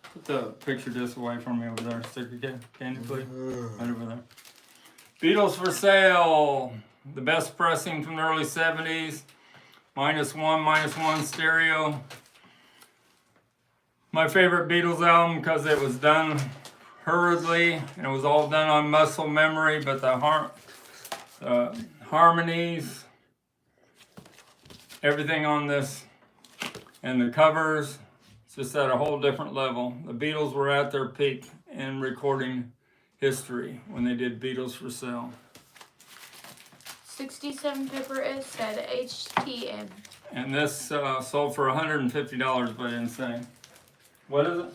Put the picture disc away from me over there. Sticker candy, please. Right over there. Beatles for sale. The best pressing from the early 70s. -1 stereo. My favorite Beatles album because it was done hurriedly and it was all done on muscle memory, but the harmonies, everything on this, and the covers, it's just at a whole different level. The Beatles were at their peak in recording history when they did Beatles for Sale. 67 Pepper is said HTM. And this sold for $150, but I didn't say. What is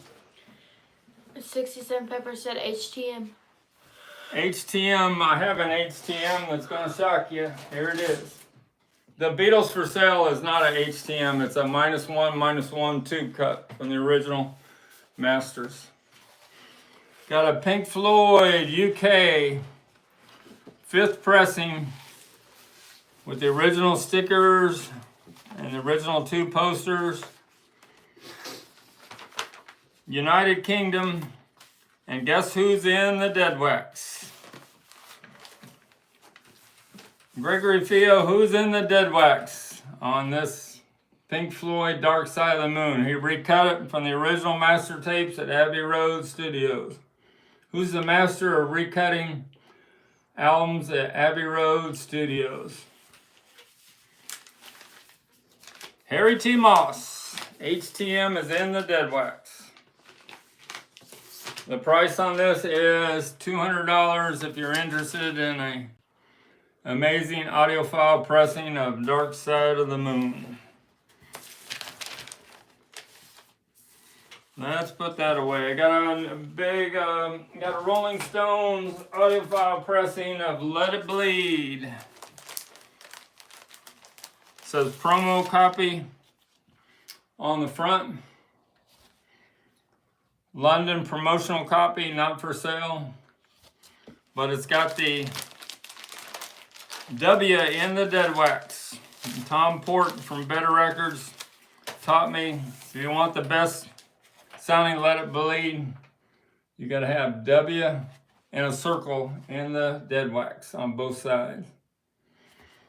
it? 67 Pepper said HTM. HTM, I have an HTM that's going to shock you. Here it is. The Beatles for Sale is not a HTM, it's a -1 tube cut from the original masters. Got a Pink Floyd UK 5th pressing with the original stickers and the original 2 posters. United Kingdom, and guess who's in the dead wax? Gregory Field, who's in the dead wax on this Pink Floyd, Dark Side of the Moon. He recut it from the original master tapes at Abbey Road Studios. Who's the master of recutting albums at Abbey Road Studios? Harry T. Moss. HTM is in the dead wax. The price on this is $200 if you're interested in a amazing audiophile pressing of Dark Side of the Moon. Let's put that away. I got a big, got a Rolling Stones audiophile pressing of Let It Bleed. Says promo copy on the front. London promotional copy, not for sale. But it's got the W in the dead wax. Tom Port from Better Records taught me if you want the best sounding Let It Bleed, you gotta have W and a circle in the dead wax on both sides.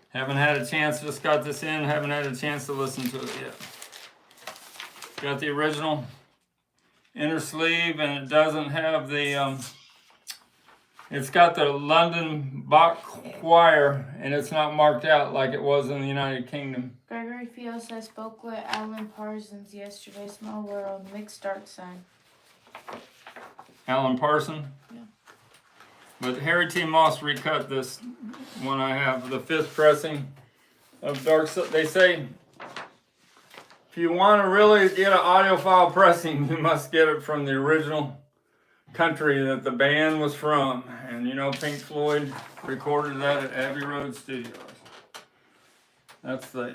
Haven't had a chance, just got this in, haven't had a chance to listen to it yet. Got the original inner sleeve, and it doesn't have the, it's got the London Bach choir, and it's not marked out like it was in the United Kingdom. Gregory Fields, I spoke with Alan Parsons yesterday. Small world, mixed dark side. Alan Parson? Yeah. But Harry T. Moss recut this one I have, the 5th pressing of Dark Side. They say if you want to really get an audiophile pressing, you must get it from the original country that the band was from. And you know, Pink Floyd recorded that at Abbey Road Studios. That's the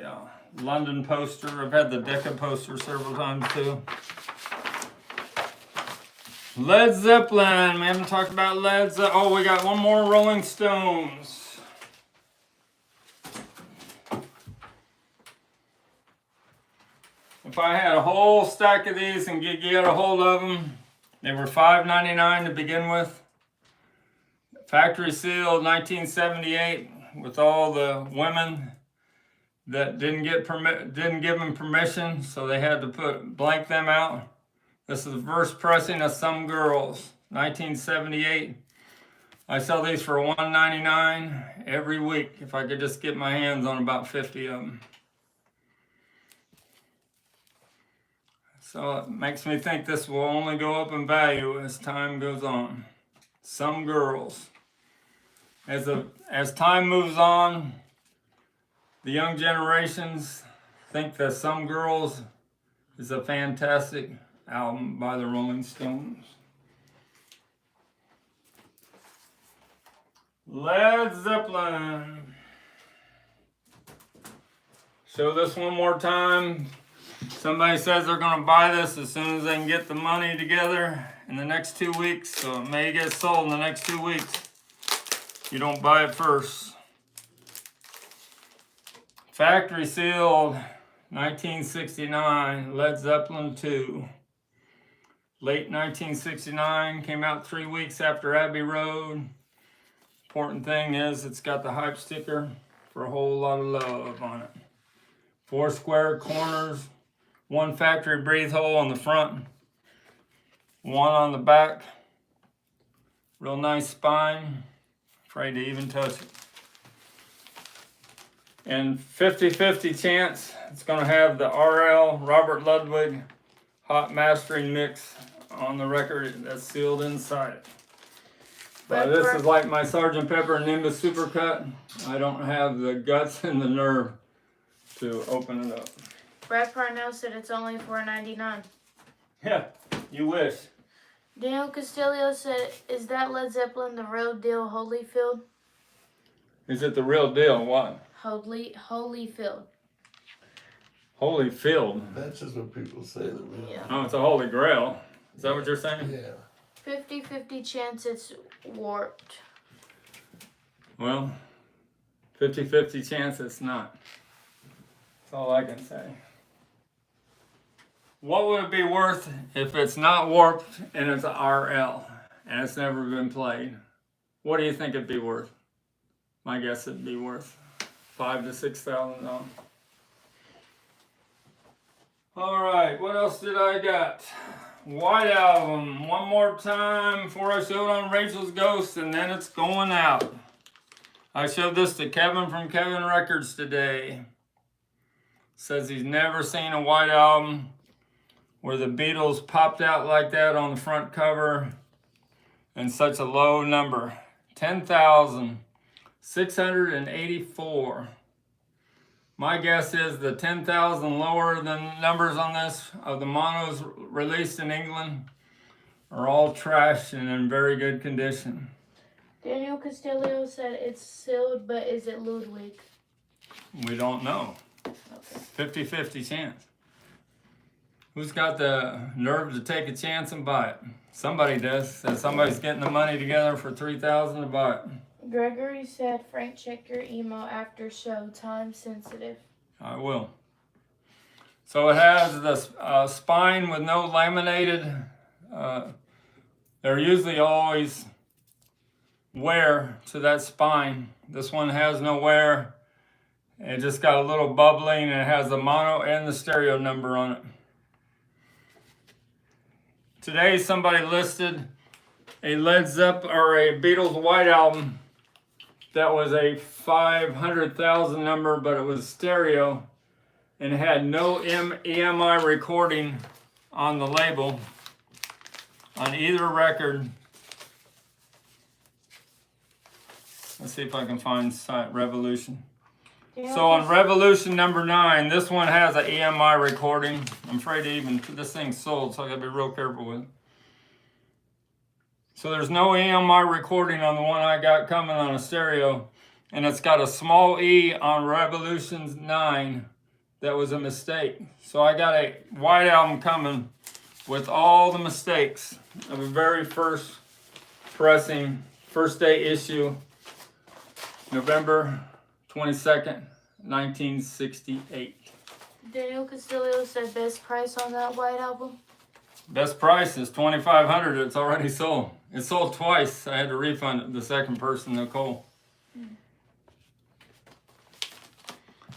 London poster. I've had the Decca poster several times too. Led Zeppelin. We haven't talked about Led Zeppelin. Oh, we got one more Rolling Stones. If I had a whole stack of these and get a hold of them, they were $5.99 to begin with. Factory sealed 1978 with all the women that didn't give them permission, so they had to blank them out. This is the first pressing of Some Girls, 1978. I sell these for $1.99 every week if I could just get my hands on about 50 of them. So it makes me think this will only go up in value as time goes on. Some Girls. As time moves on, the young generations think that Some Girls is a fantastic album by the Rolling Stones. Led Zeppelin. Show this one more time. Somebody says they're going to buy this as soon as they can get the money together in the next 2 weeks, so it may get sold in the next 2 weeks. You don't buy it first. Factory sealed 1969, Led Zeppelin 2. Late 1969, came out 3 weeks after Abbey Road. Important thing is it's got the hype sticker for a whole lot of love on it. 4 square corners, 1 factory breathe hole on the front, 1 on the back. Real nice spine. Afraid to even touch it. And 50-50 chance it's going to have the RL Robert Ludwig hot mastering mix on the record that's sealed inside it. But this is like my Sgt. Pepper Nimbus Supercut. I don't have the guts and the nerve to open it up. Brad Parnell said it's only $4.99. Yeah, you wish. Daniel Castillo said, is that Led Zeppelin the real deal, Holyfield? Is it the real deal? What? Holyfield. Holyfield. That's just what people say. That Yeah. Oh, it's a Holy Grail. Is that what you're saying? Yeah. 50-50 chance it's warped. Well, 50-50 chance it's not. That's all I can say. What would it be worth if it's not warped and it's a RL and it's never been played? What do you think it'd be worth? My guess it'd be worth $5,000 to $6,000. All right, what else did I got? White Album, one more time before I show it on Rachel's Ghost, and then it's going out. I showed this to Kevin from Kevin Records today. Says he's never seen a White Album where the Beatles popped out like that on the front cover and such a low number. 10,684. My guess is the 10,000 lower than numbers on this of the monos released in England are all trashed and in very good condition. Daniel Castillo said it's sealed, but is it Ludwig? We don't know. Okay. 50-50 chance. Who's got the nerve to take a chance and buy it? Somebody does. Says somebody's getting the money together for $3,000 to buy it. Gregory said, Frank, check your email after show. Time sensitive. I will. So it has the spine with no laminated. They're usually always wear to that spine. This one has no wear. It just got a little bubbling, and it has the mono and the stereo number on it. Today somebody listed a Led Zeppelin or a Beatles White Album that was a 500,000 number, but it was stereo and it had no EMI recording on the label on either record. Let's see if I can find Revolution. So on Revolution number 9, this one has an EMI recording. I'm afraid to even, this thing's sold, so I gotta be real careful with it. So there's no EMI recording on the one I got coming on a stereo, and it's got a small E on Revolution 9 that was a mistake. So I got a White Album coming with all the mistakes of a very first pressing, first day issue, November 22nd, 1968. Daniel Castillo said best price on that White Album. Best price is $2,500. It's already sold. It sold twice. I had to refund it. The second person, Nicole.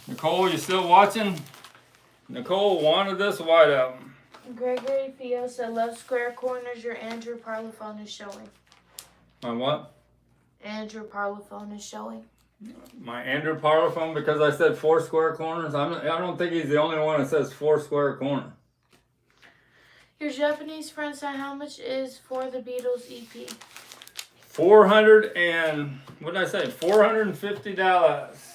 Nicole, you still watching? Nicole wanted this White Album. Gregory Fio said love square corners. Your Andrew Parlophone is showing. My what? Andrew Parlophone is showing. My Andrew Parlophone, because I said 4 square corners. I don't think he's the only one that says 4 square corner. Your Japanese friend said how much is for the Beatles EP? $450.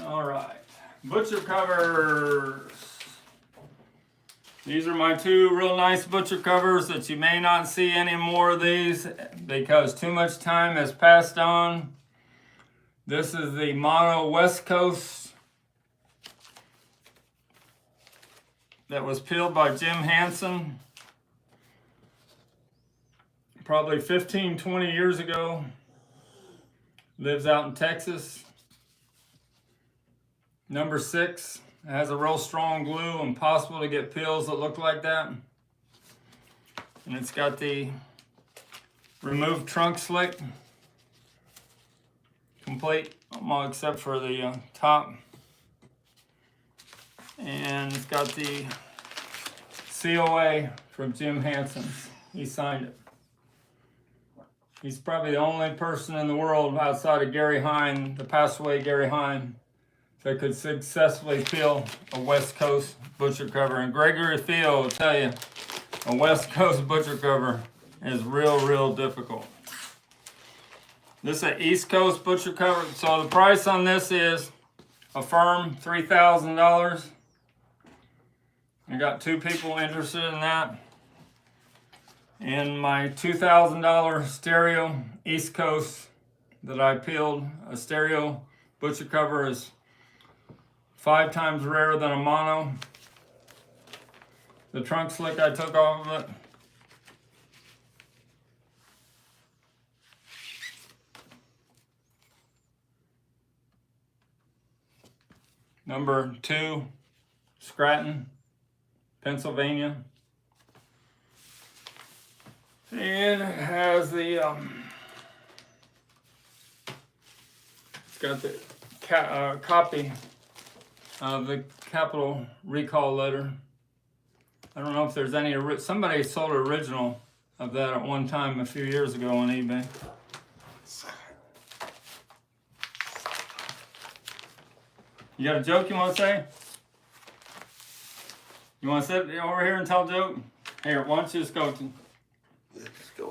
All right, butcher covers. These are my 2 real nice butcher covers that you may not see any more of these because too much time has passed on. This is the Mono West Coast that was peeled by Jim Hansen probably 15, 20 years ago. Lives out in Texas. Number 6. It has a real strong glue, impossible to get peels that look like that. And it's got the removed trunk slick. Complete, except for the top. And it's got the COA from Jim Hansen. He signed it. He's probably the only person in the world outside of Gary Hine, the passed away Gary Hine, that could successfully peel a West Coast butcher cover. And Gregory Field will tell you, a West Coast butcher cover is real difficult. This is an East Coast butcher cover. So the price on this is a firm $3,000. I got 2 people interested in that. And my $2,000 stereo East Coast that I peeled, a stereo butcher cover, is 5 times rarer than a mono. The trunk slick I took off of it. Number 2, Scranton, Pennsylvania. And it has the, it's got the copy of the Capitol recall letter. I don't know if there's any, somebody sold an original of that at one time a few years ago on eBay. You got a joke you want to say? You want to sit over here and tell a joke? Here, why don't you just go to...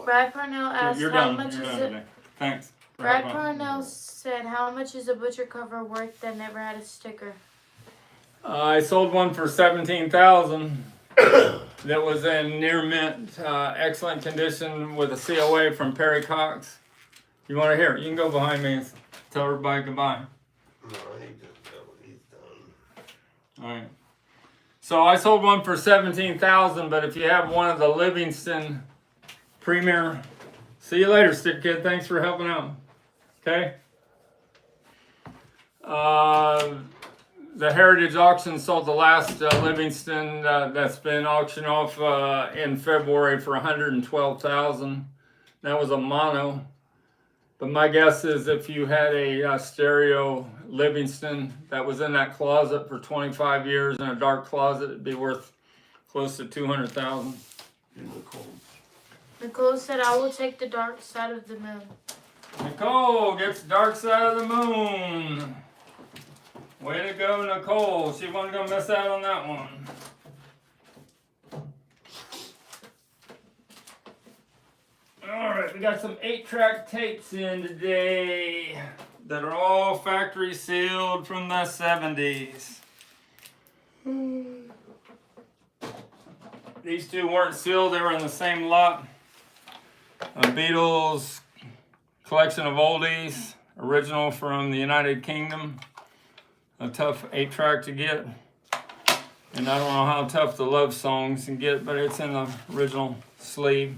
Brad Parnell asked You're how done. much You're is done it. today. Thanks. Brad Parnell said, "How much is a butcher cover worth that never had a sticker?" I sold one for $17,000. That was in near mint, excellent condition with a COA from Perry Cox. You want to hear it? You can go behind me and tell everybody goodbye. No, he just go. He's done. All right. So I sold one for $17,000, but if you have one of the Livingston Premier, see you later, Stick Kid. Thanks for helping out. Okay. The Heritage Auction sold the last Livingston that's been auctioned off in February for $112,000. That was a mono. But my guess is if you had a stereo Livingston that was in that closet for 25 years in a dark closet, it'd be worth close to $200,000. Nicole said, "I will take the dark side of the moon." Nicole gets Dark Side of the Moon. Way to go, Nicole. She wasn't going to miss out on that one. Alright, we got some 8-track tapes in today that are all factory sealed from the 70s. These two weren't sealed, they were in the same lot. A Beatles collection of oldies, original from the United Kingdom. A tough 8-track to get. And I don't know how tough the love songs can get, but it's in the original sleeve.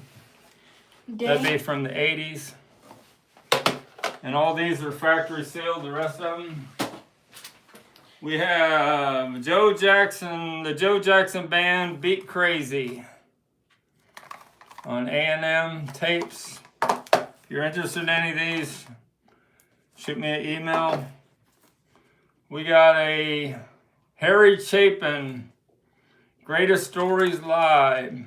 That'd be from the 80s. And all these are factory sealed, the rest of them. We have Joe Jackson, the Joe Jackson Band, Beat Crazy on A&M tapes. If you're interested in any of these, shoot me an email. We got a Harry Chapin, Greatest Stories Live.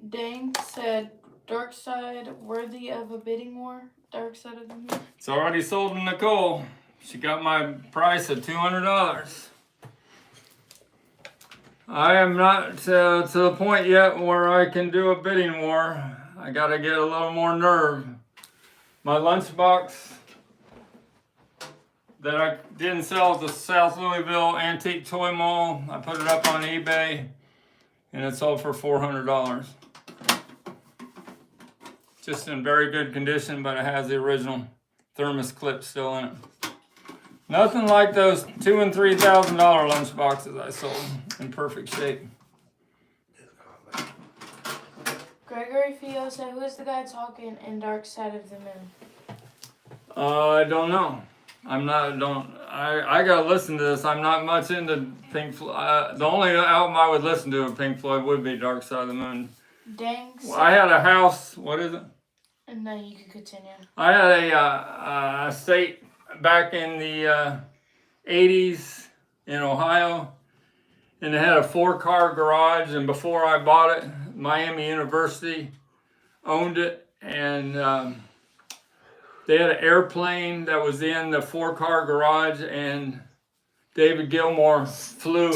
Dang said, "Dark side worthy of a bidding war." Dark side of the moon. It's already sold to Nicole. She got my price at $200. I am not to the point yet where I can do a bidding war. I gotta get a little more nerve. My lunchbox that I didn't sell at the South Louisville Antique Toy Mall, I put it up on eBay and it sold for $400. Just in very good condition, but it has the original thermos clip still in it. Nothing like those $2,000 and $3,000 lunch boxes I sold in perfect shape. Gregory Fio said, "Who is the guy talking in Dark Side of the Moon?" I don't know. I gotta listen to this. I'm not much into Pink Floyd. The only album I would listen to of Pink Floyd would be Dark Side of the Moon. Dang said, I had a house, what is it? and then you can continue. I had a estate back in the 80s in Ohio, and it had a 4-car garage, and before I bought it, Miami University owned it, and they had an airplane that was in the 4-car garage, and David Gilmour flew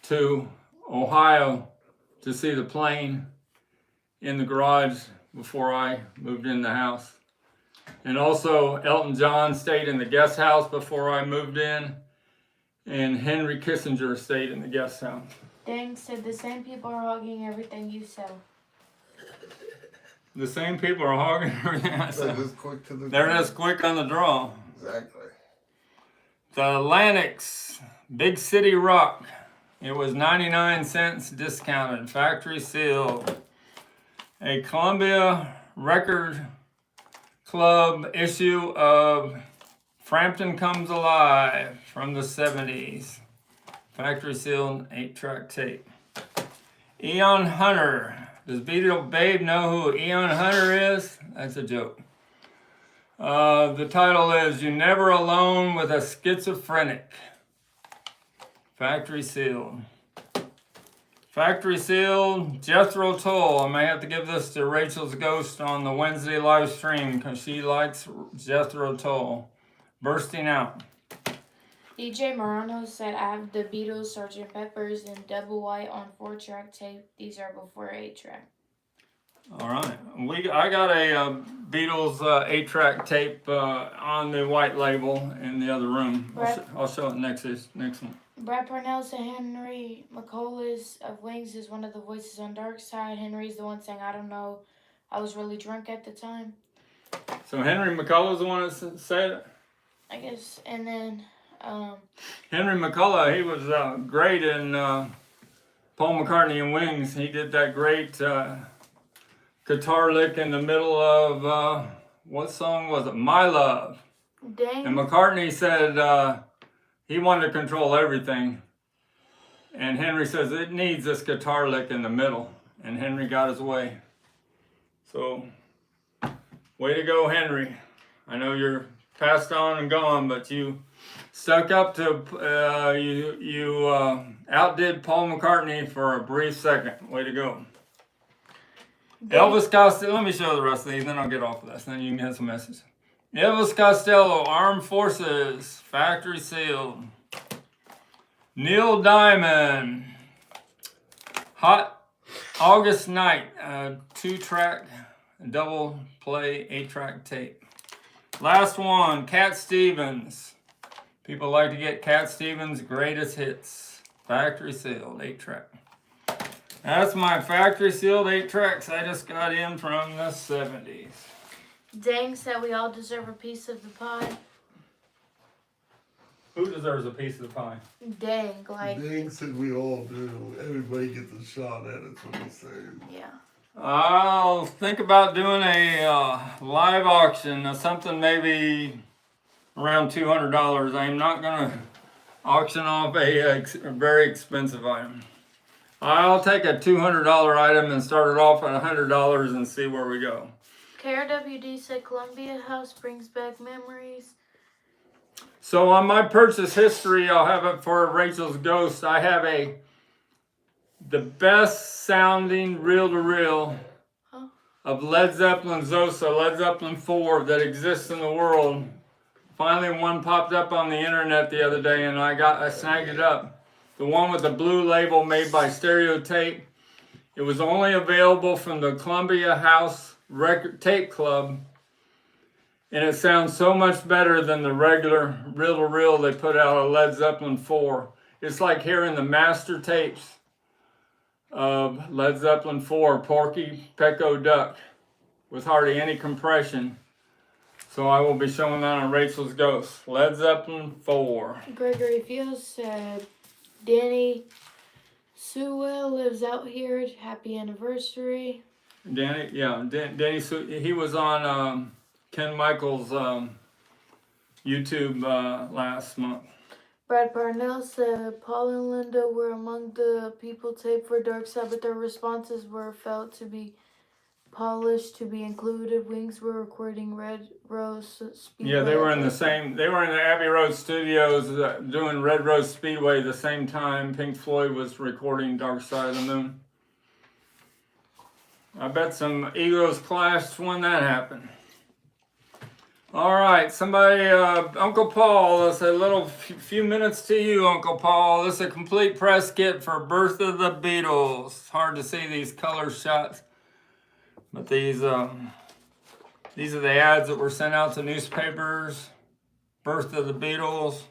to Ohio to see the plane in the garage before I moved in the house. And also Elton John stayed in the guest house before I moved in, and Henry Kissinger stayed in the guest house. Dang said, "The same people are hogging everything you sell." The same people are hogging everything I They're sell. just quick to the They're just quick on the draw. Exactly. The Atlantics Big City Rock. It was 99 cents discounted, factory sealed. A Columbia Record Club issue of Frampton Comes Alive from the 70s. Factory sealed 8-track tape. Eon Hunter. Does Beatle Babe know who Eon Hunter is? That's a joke. The title is "You Never Alone with a Schizophrenic." Factory sealed. Factory sealed, Jethro Tull. I may have to give this to Rachel's Ghost on the Wednesday live stream because she likes Jethro Tull. Bursting out. DJ Morano said, I have the Beatles, Sgt. Pepper's, and double white on 4-track tape. These are before 8-track. All right, I got a Beatles 8-track tape on the white label in the other room. I'll show it next one. Brad Parnell said Henry McCullough of Wings is one of the voices on Dark Side. Henry's the one saying, I don't know, I was really drunk at the time. So Henry McCullough's the one that said it? I guess, and then... Henry McCullough, he was great in Paul McCartney and Wings. He did that great guitar lick in the middle of, what song was it? My Love. Dang. And McCartney said he wanted to control everything. And Henry says it needs this guitar lick in the middle. And Henry got his way. So, way to go, Henry. I know you're passed on and gone, but you stuck up to, you outdid Paul McCartney for a brief second. Way to go. Elvis Costello, let me show the rest of these, then I'll get off of this, then you can get some messages. Elvis Costello, Armed Forces, Factory Sealed. Neil Diamond, Hot August Night, 2-track, double play, 8-track tape. Last one, Cat Stevens. People like to get Cat Stevens' greatest hits. Factory sealed, 8-track. That's my factory sealed 8 tracks I just got in from the 70s. Dang said we all deserve a piece of the pie. Who deserves a piece of the pie? Dang, like... Dang said we all do. Everybody gets a shot at it, that's what he's saying. Yeah. I'll think about doing a live auction, something maybe around $200. I'm not going to auction off a very expensive item. I'll take a $200 item and start it off at $100 and see where we go. KRWD said Columbia House brings back memories. So on my purchase history, I'll have it for Rachel's Ghost. I have the best sounding reel-to-reel of Led Zeppelin Zosa, Led Zeppelin 4 that exists in the world. Finally, one popped up on the internet the other day and I snagged it up. The one with the blue label made by Stereotape. It was only available from the Columbia House Record Tape Club. And it sounds so much better than the regular reel-to-reel they put out of Led Zeppelin 4. It's like hearing the master tapes of Led Zeppelin 4, Porky Pecco Duck, with hardly any compression. So I will be showing that on Rachel's Ghost. Led Zeppelin 4. Gregory Fields said, Danny Sewell lives out here. Happy anniversary. Danny, yeah, Danny, he was on Ken Michaels' YouTube last month. Brad Parnell said Paul and Linda were among the people taped for Dark Side, but their responses were felt to be polished to be included. Wings were recording Red Rose Speedway. Yeah, they were in the Abbey Road studios doing Red Rose Speedway the same time Pink Floyd was recording Dark Side of the Moon. I bet some egos clashed when that happened. All right, somebody, Uncle Paul, that's a little few minutes to you, Uncle Paul. This is a complete press kit for Birth of the Beatles. It's hard to see these color shots, but these are the ads that were sent out to newspapers. Birth of the Beatles,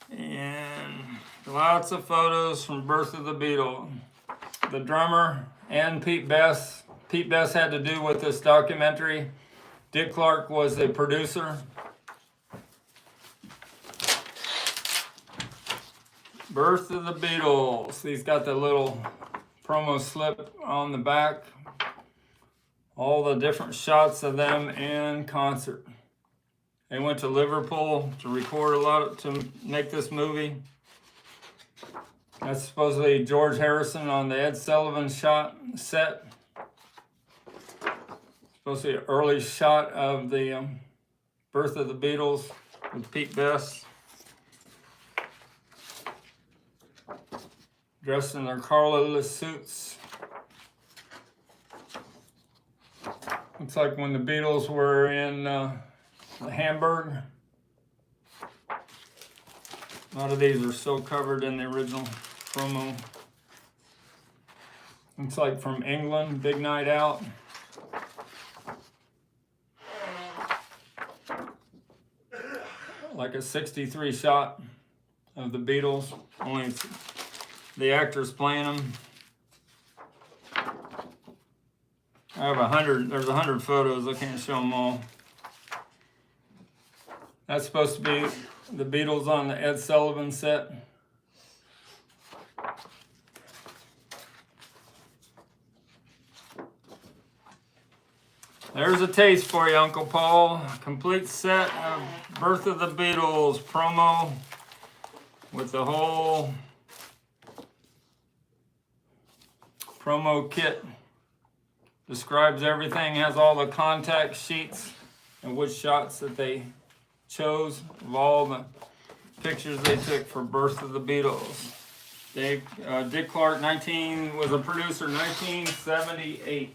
and lots of photos from Birth of the Beatles. The drummer and Pete Best. Pete Best had to do with this documentary. Dick Clark was the producer. Birth of the Beatles. He's got the little promo slip on the back. All the different shots of them in concert. They went to Liverpool to record to make this movie. That's supposedly George Harrison on the Ed Sullivan set. Supposed to be an early shot of the birth of the Beatles with Pete Best. Dressed in their collarless suits. Looks like when the Beatles were in Hamburg. A lot of these are still covered in the original promo. Looks like from England, Big Night Out. Like a 63 shot of the Beatles. Only the actors playing them. I have 100, there's 100 photos, I can't show them all. That's supposed to be the Beatles on the Ed Sullivan set. There's a taste for you, Uncle Paul. Complete set of Birth of the Beatles promo with the whole promo kit. Describes everything, has all the contact sheets and which shots that they chose of all the pictures they took for Birth of the Beatles. Dick Clark, was a producer, 1978.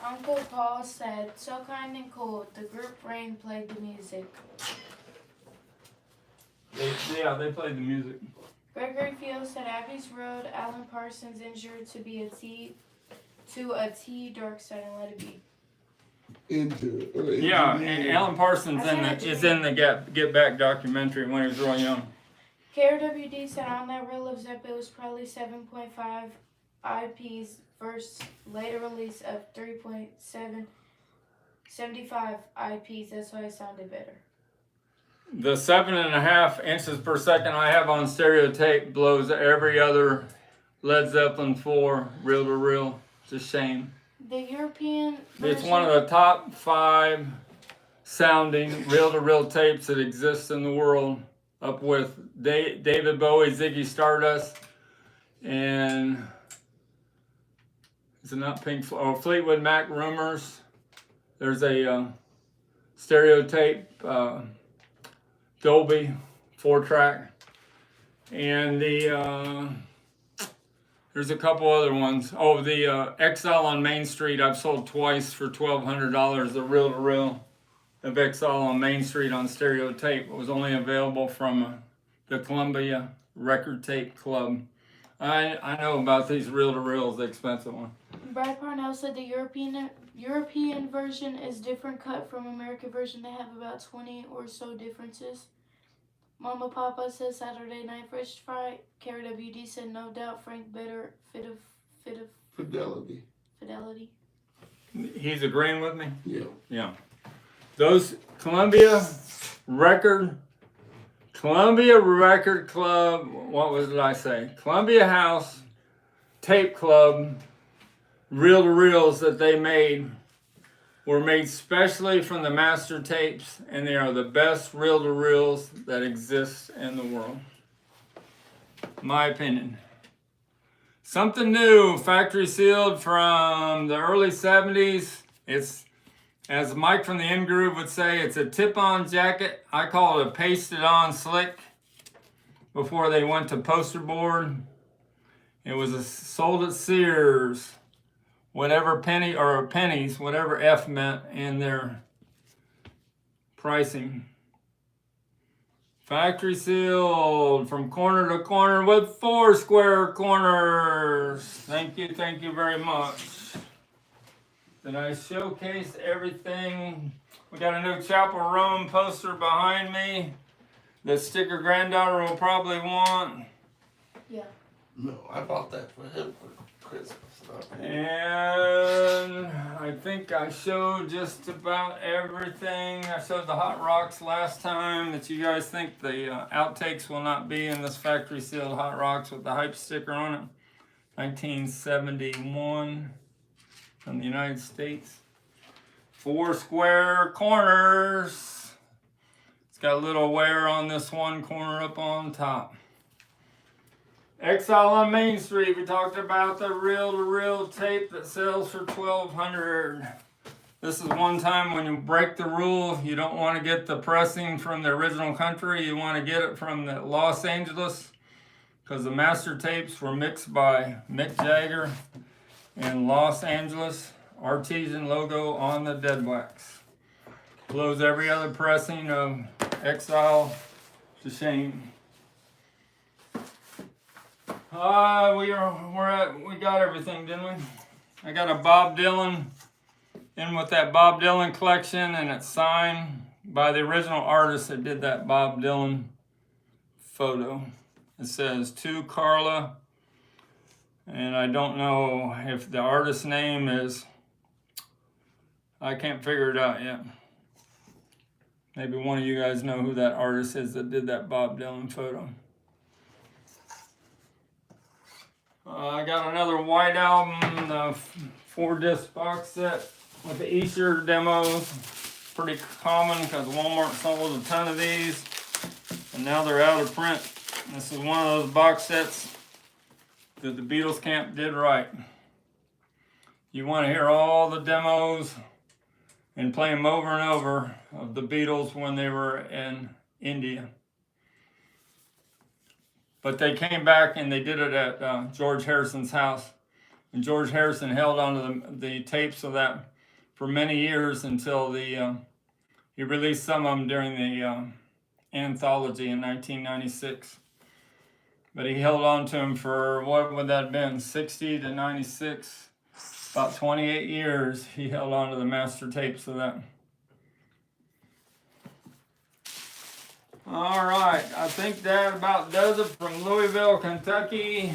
Uncle Paul said, "So kind and cool. The group Rain played the music." They played the music. Gregory Fields said, "Abbey's Road, Alan Parsons injured to a T, Dark Side and Let It Be." Yeah, and Alan Parsons is in the Get Back documentary when he was real young. KRWD said on that reel of Zepp it was probably 7.5 IPs versus later release of 3.75 IPs. That's why it sounded better. The 7.5 inches per second I have on stereo tape blows every other Led Zeppelin 4 reel to reel. It's a shame. The European It's one of the top 5 sounding reel to reel tapes that exist in the world, up with David Bowie, Ziggy Stardust, and is it not Pink Floyd? Oh, Fleetwood Mac Rumors. There's a stereo tape, Dolby 4-track, and there's a couple other ones. Oh, the Exile on Main Street I've sold twice for $1,200. The reel to reel of Exile on Main Street on stereo tape. It was only available from the Columbia Record Tape Club. I know about these reel to reels, the expensive one. Brad Parnell said the European version is different cut from American version. They have about 20 or so differences. Mama Papa says Saturday Night Fresh Fry. KRWD said no doubt Frank better Fidelity. He's agreeing with me? Yeah. Yeah. Those Columbia Record Club, what was it I say? Columbia House Tape Club reel to reels that they made were made specially from the master tapes, and they are the best reel to reels that exist in the world. My opinion. Something new, factory sealed from the early 70s. It's, as Mike from the In Groove would say, it's a tip-on jacket. I call it a pasted-on slick before they went to poster board. It was sold at Sears. Whatever pennies, whatever F meant in their pricing. Factory sealed from corner to corner with 4 square corners. Thank you very much. Did I showcase everything? We got a new Chapel Rome poster behind me that Sticker Granddaughter will probably want. Yeah. No, I bought that for him for Christmas. And I think I showed just about everything. I showed the Hot Rocks last time that you guys think the outtakes will not be in this factory sealed Hot Rocks with the hype sticker on it. 1971 from the United States. 4 square corners. It's got a little wear on this one corner up on top. Exile on Main Street, we talked about the reel-to-reel tape that sells for $1,200. This is one time when you break the rule, you don't want to get the pressing from the original country, you want to get it from the Los Angeles, because the master tapes were mixed by Mick Jagger in Los Angeles. Artesian logo on the dead wax. Blows every other pressing of Exile to shame. We got everything, didn't we? I got a Bob Dylan in with that Bob Dylan collection, and it's signed by the original artist that did that Bob Dylan photo. It says to Carla, and I don't know if the artist's name is, I can't figure it out yet. Maybe one of you guys know who that artist is that did that Bob Dylan photo. I got another White Album, the 4-disc box set with the Easter demos. Pretty common because Walmart sold a ton of these, and now they're out of print. This is one of those box sets that the Beatles camp did right. You want to hear all the demos and play them over and over of the Beatles when they were in India. But they came back and they did it at George Harrison's house. And George Harrison held onto the tapes of that for many years until he released some of them during the anthology in 1996. But he held on to them for, what would that have been, 60 to 96? About 28 years he held on to the master tapes of that. All right, I think that about does it from Louisville, Kentucky.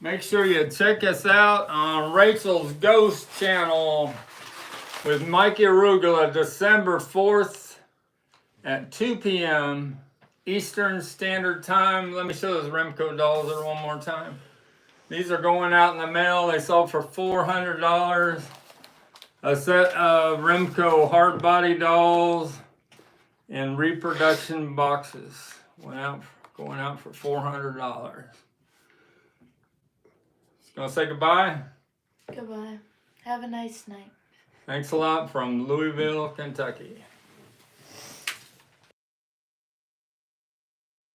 Make sure you check us out on Rachel's Ghost channel with Mikey Arugula, December 4th at 2 p.m. Eastern Standard Time. Let me show those Remco dolls there one more time. These are going out in the mail. They sold for $400. A set of Remco hard body dolls in reproduction boxes. Going out for $400. Gonna say goodbye? Goodbye. Have a nice night. Thanks a lot from Louisville, Kentucky.